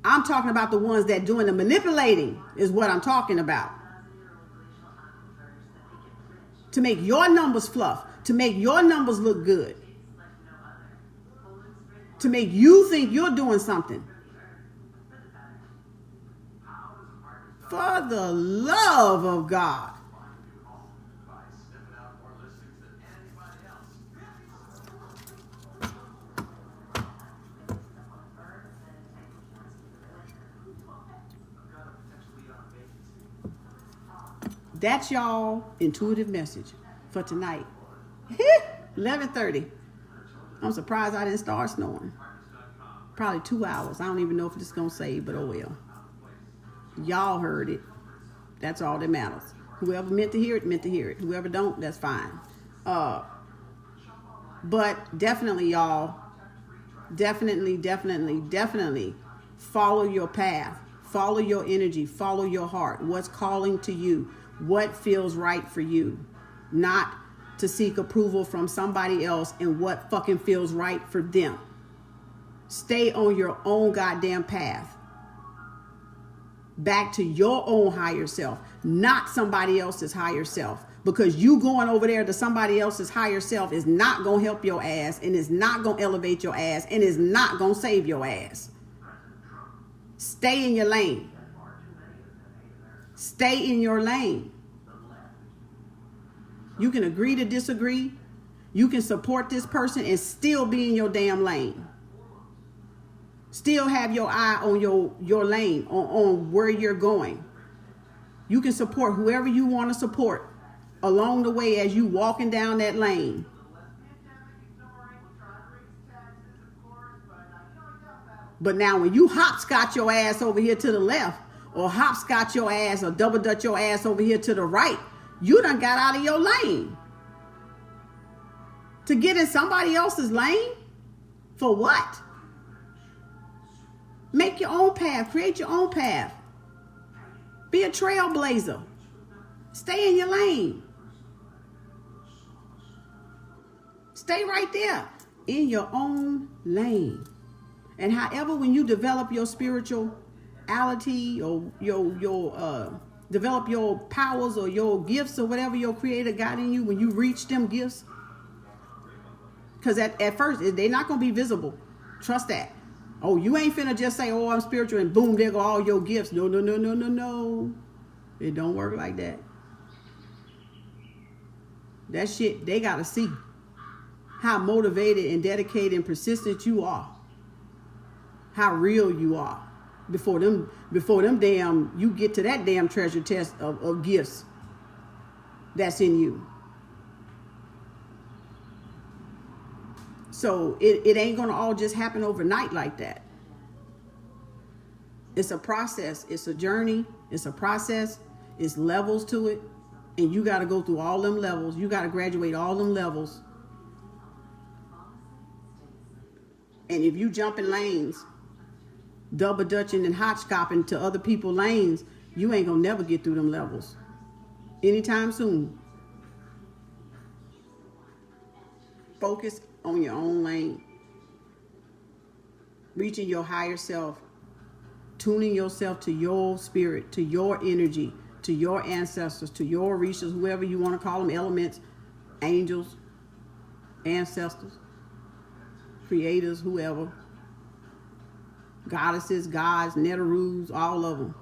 I'm talking about the ones that doing the manipulating is what I'm talking about. To make your numbers fluff. To make your numbers look good. To make you think you're doing something. For the love of God. That's y'all intuitive message for tonight. 11:30. I'm surprised I didn't start snoring. Probably 2 hours. I don't even know if this is going to save, but oh well. Y'all heard it. That's all that matters. Whoever meant to hear it, meant to hear it. Whoever don't, that's fine. But definitely, y'all, definitely follow your path. Follow your energy. Follow your heart. What's calling to you? What feels right for you? Not to seek approval from somebody else and what fucking feels right for them. Stay on your own goddamn path. Back to your own higher self, not somebody else's higher self. Because you going over there to somebody else's higher self is not going to help your ass, and is not going to elevate your ass, and is not going to save your ass. Stay in your lane. Stay in your lane. You can agree to disagree. You can support this person and still be in your damn lane. Still have your eye on your lane, on where you're going. You can support whoever you want to support along the way as you walking down that lane. But now when you hopscotch your ass over here to the left, or hopscotch your ass, or double dutch your ass over here to the right, you done got out of your lane. To get in somebody else's lane? For what? Make your own path. Create your own path. Be a trailblazer. Stay in your lane. Stay right there in your own lane. And however, when you develop your spirituality or develop your powers or your gifts or whatever your creator got in you, when you reach them gifts, because at first they're not going to be visible. Trust that. Oh, you ain't finna just say, oh, I'm spiritual, and boom, there go all your gifts. No, no, no, no, no, no. It don't work like that. That shit, they gotta see how motivated and dedicated and persistent you are. How real you are. Before them damn, you get to that damn treasure chest of gifts that's in you. So it ain't gonna all just happen overnight like that. It's a process. It's a journey. It's a process. It's levels to it. And you got to go through all them levels. You got to graduate all them levels. And if you jump in lanes, double dutching and hotchkopping to other people's lanes, you ain't going to never get through them levels anytime soon. Focus on your own lane. Reaching your higher self. Tuning yourself to your spirit, to your energy, to your ancestors, to your Orishas, whoever you want to call them, elements, angels, ancestors, creators, whoever, goddesses, gods, Netarus, all of them.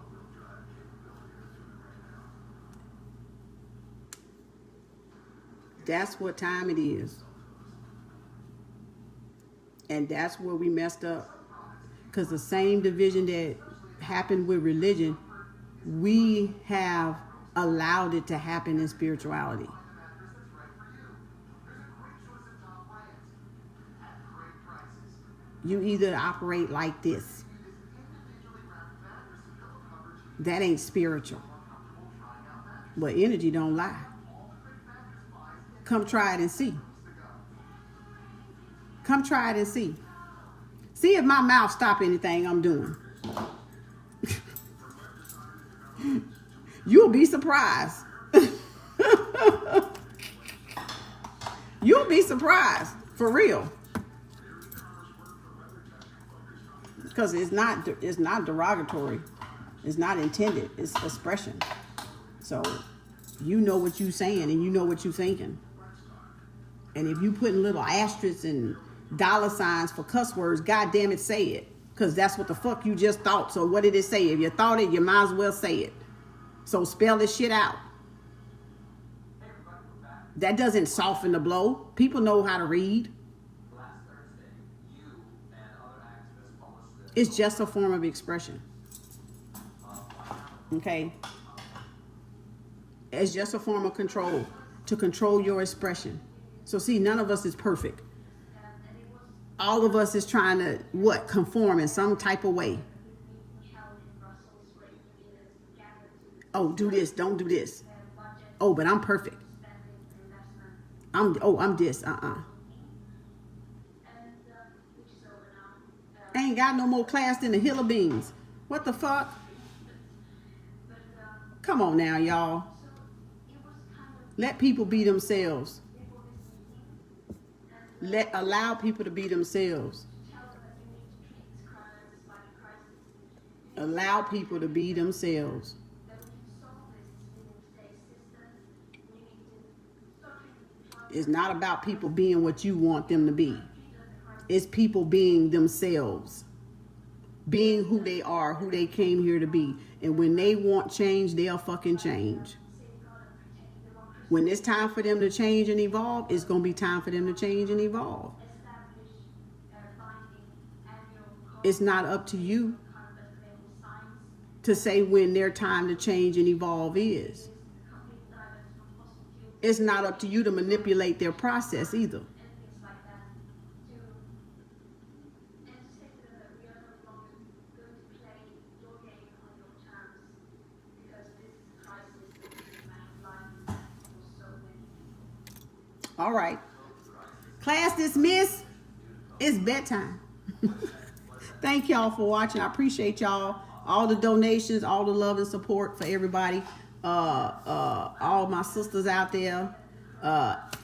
That's what time it is. And that's where we messed up. Because the same division that happened with religion, we have allowed it to happen in spirituality. You either operate like this. That ain't spiritual. But energy don't lie. Come try it and see. Come try it and see. See if my mouth stop anything I'm doing. You'll be surprised. You'll be surprised. For real. Because it's not derogatory. It's not intended. It's expression. So you know what you're saying and you know what you're thinking. And if you putting little asterisks and dollar signs for cuss words, God damn it, say it. Because that's what the fuck you just thought. So what did it say? If you thought it, you might as well say it. So spell this shit out. That doesn't soften the blow. People know how to read. It's just a form of expression. Okay? It's just a form of control. To control your expression. So see, none of us is perfect. All of us is trying to, conform in some type of way. Oh, do this, don't do this. Oh, but I'm perfect. I'm this, I ain't got no more class than the hill of beans. What the fuck? Come on now, y'all. Let people be themselves. Allow people to be themselves. Allow people to be themselves. It's not about people being what you want them to be. It's people being themselves. Being who they are, who they came here to be. And when they want change, they'll fucking change. When it's time for them to change and evolve, it's going to be time for them to change and evolve. It's not up to you to say when their time to change and evolve is. It's not up to you to manipulate their process either. All right. Class dismissed. It's bedtime. Thank y'all for watching. I appreciate y'all. All the donations, all the love and support for everybody. All my sisters out there.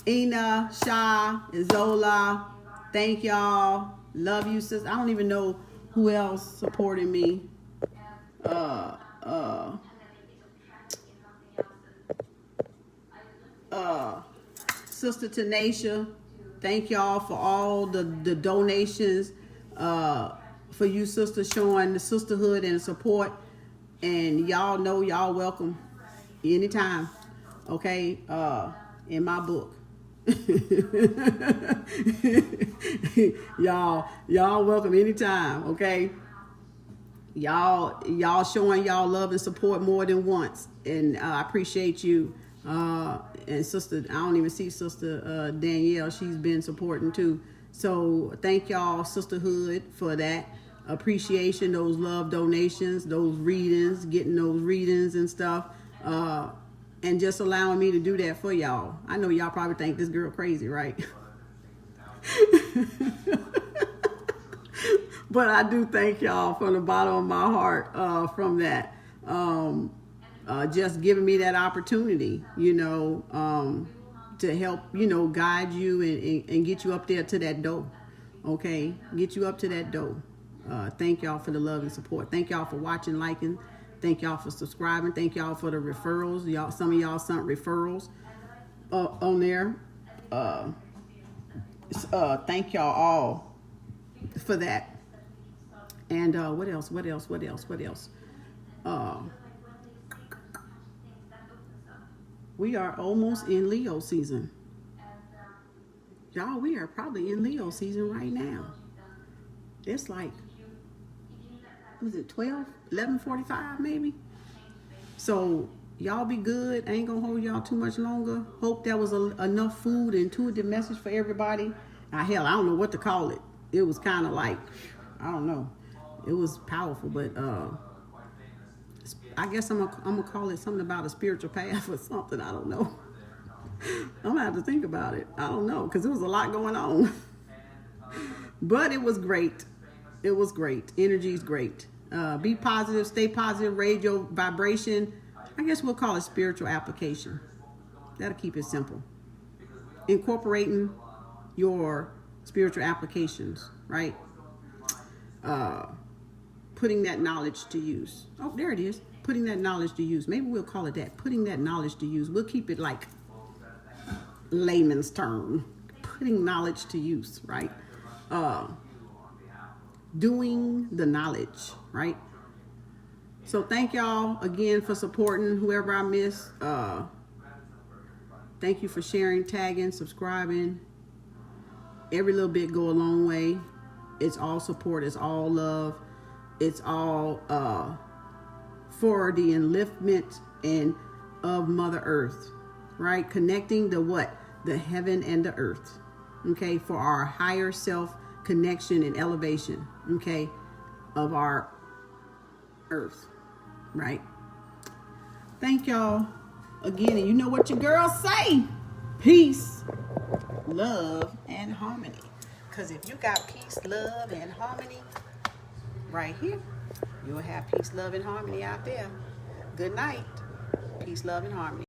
Ina, Shah, and Zola. Thank y'all. Love you, sis. I don't even know who else supporting me. Sister Tanisha, thank y'all for all the donations. for you sisters showing the sisterhood and support. And y'all know y'all welcome anytime. Okay, in my book. y'all welcome anytime. Okay, y'all showing y'all love and support more than once, and I appreciate you. And sister, I don't even see sister Danielle, she's been supporting too. So thank y'all sisterhood for that appreciation, those love donations, those readings, getting those readings and stuff, and just allowing me to do that for y'all. I know y'all probably think this girl crazy, right? But I do thank y'all from the bottom of my heart from that. Just giving me that opportunity, to help, guide you and get you up there to that door. Okay, get you up to that door. Thank y'all for the love and support. Thank y'all for watching, liking. Thank y'all for subscribing. Thank y'all for the referrals. Some of y'all sent referrals on there. Thank y'all all for that. And what else? We are almost in Leo season. Y'all, we are probably in Leo season right now. It's like, was it 11:45 maybe? So y'all be good. I ain't gonna hold y'all too much longer. Hope that was enough food, intuitive message for everybody. Now, hell, I don't know what to call it. It was kind of like, I don't know. It was powerful, but I guess I'm gonna call it something about a spiritual path or something. I don't know. I'm gonna have to think about it. I don't know, because there was a lot going on. But it was great. It was great. Energy's great. Be positive, stay positive, raise your vibration. I guess we'll call it spiritual application. That'll keep it simple. Incorporating your spiritual applications, right? Putting that knowledge to use. Oh, there it is. Putting that knowledge to use. Maybe we'll call it that. Putting that knowledge to use. We'll keep it like layman's term. Putting knowledge to use, right? Doing the knowledge, right? So thank y'all again for supporting whoever I missed. Thank you for sharing, tagging, subscribing. Every little bit go a long way. It's all support. It's all love. It's all for the enliftment and of Mother Earth, right? Connecting the what? The heaven and the earth, okay? For our higher self connection and elevation, okay? Of our earth, right? Thank y'all again. And you know what your girls say? Peace, love, and harmony. Because if you got peace, love, and harmony right here, you'll have peace, love, and harmony out there. Good night. Peace, love, and harmony.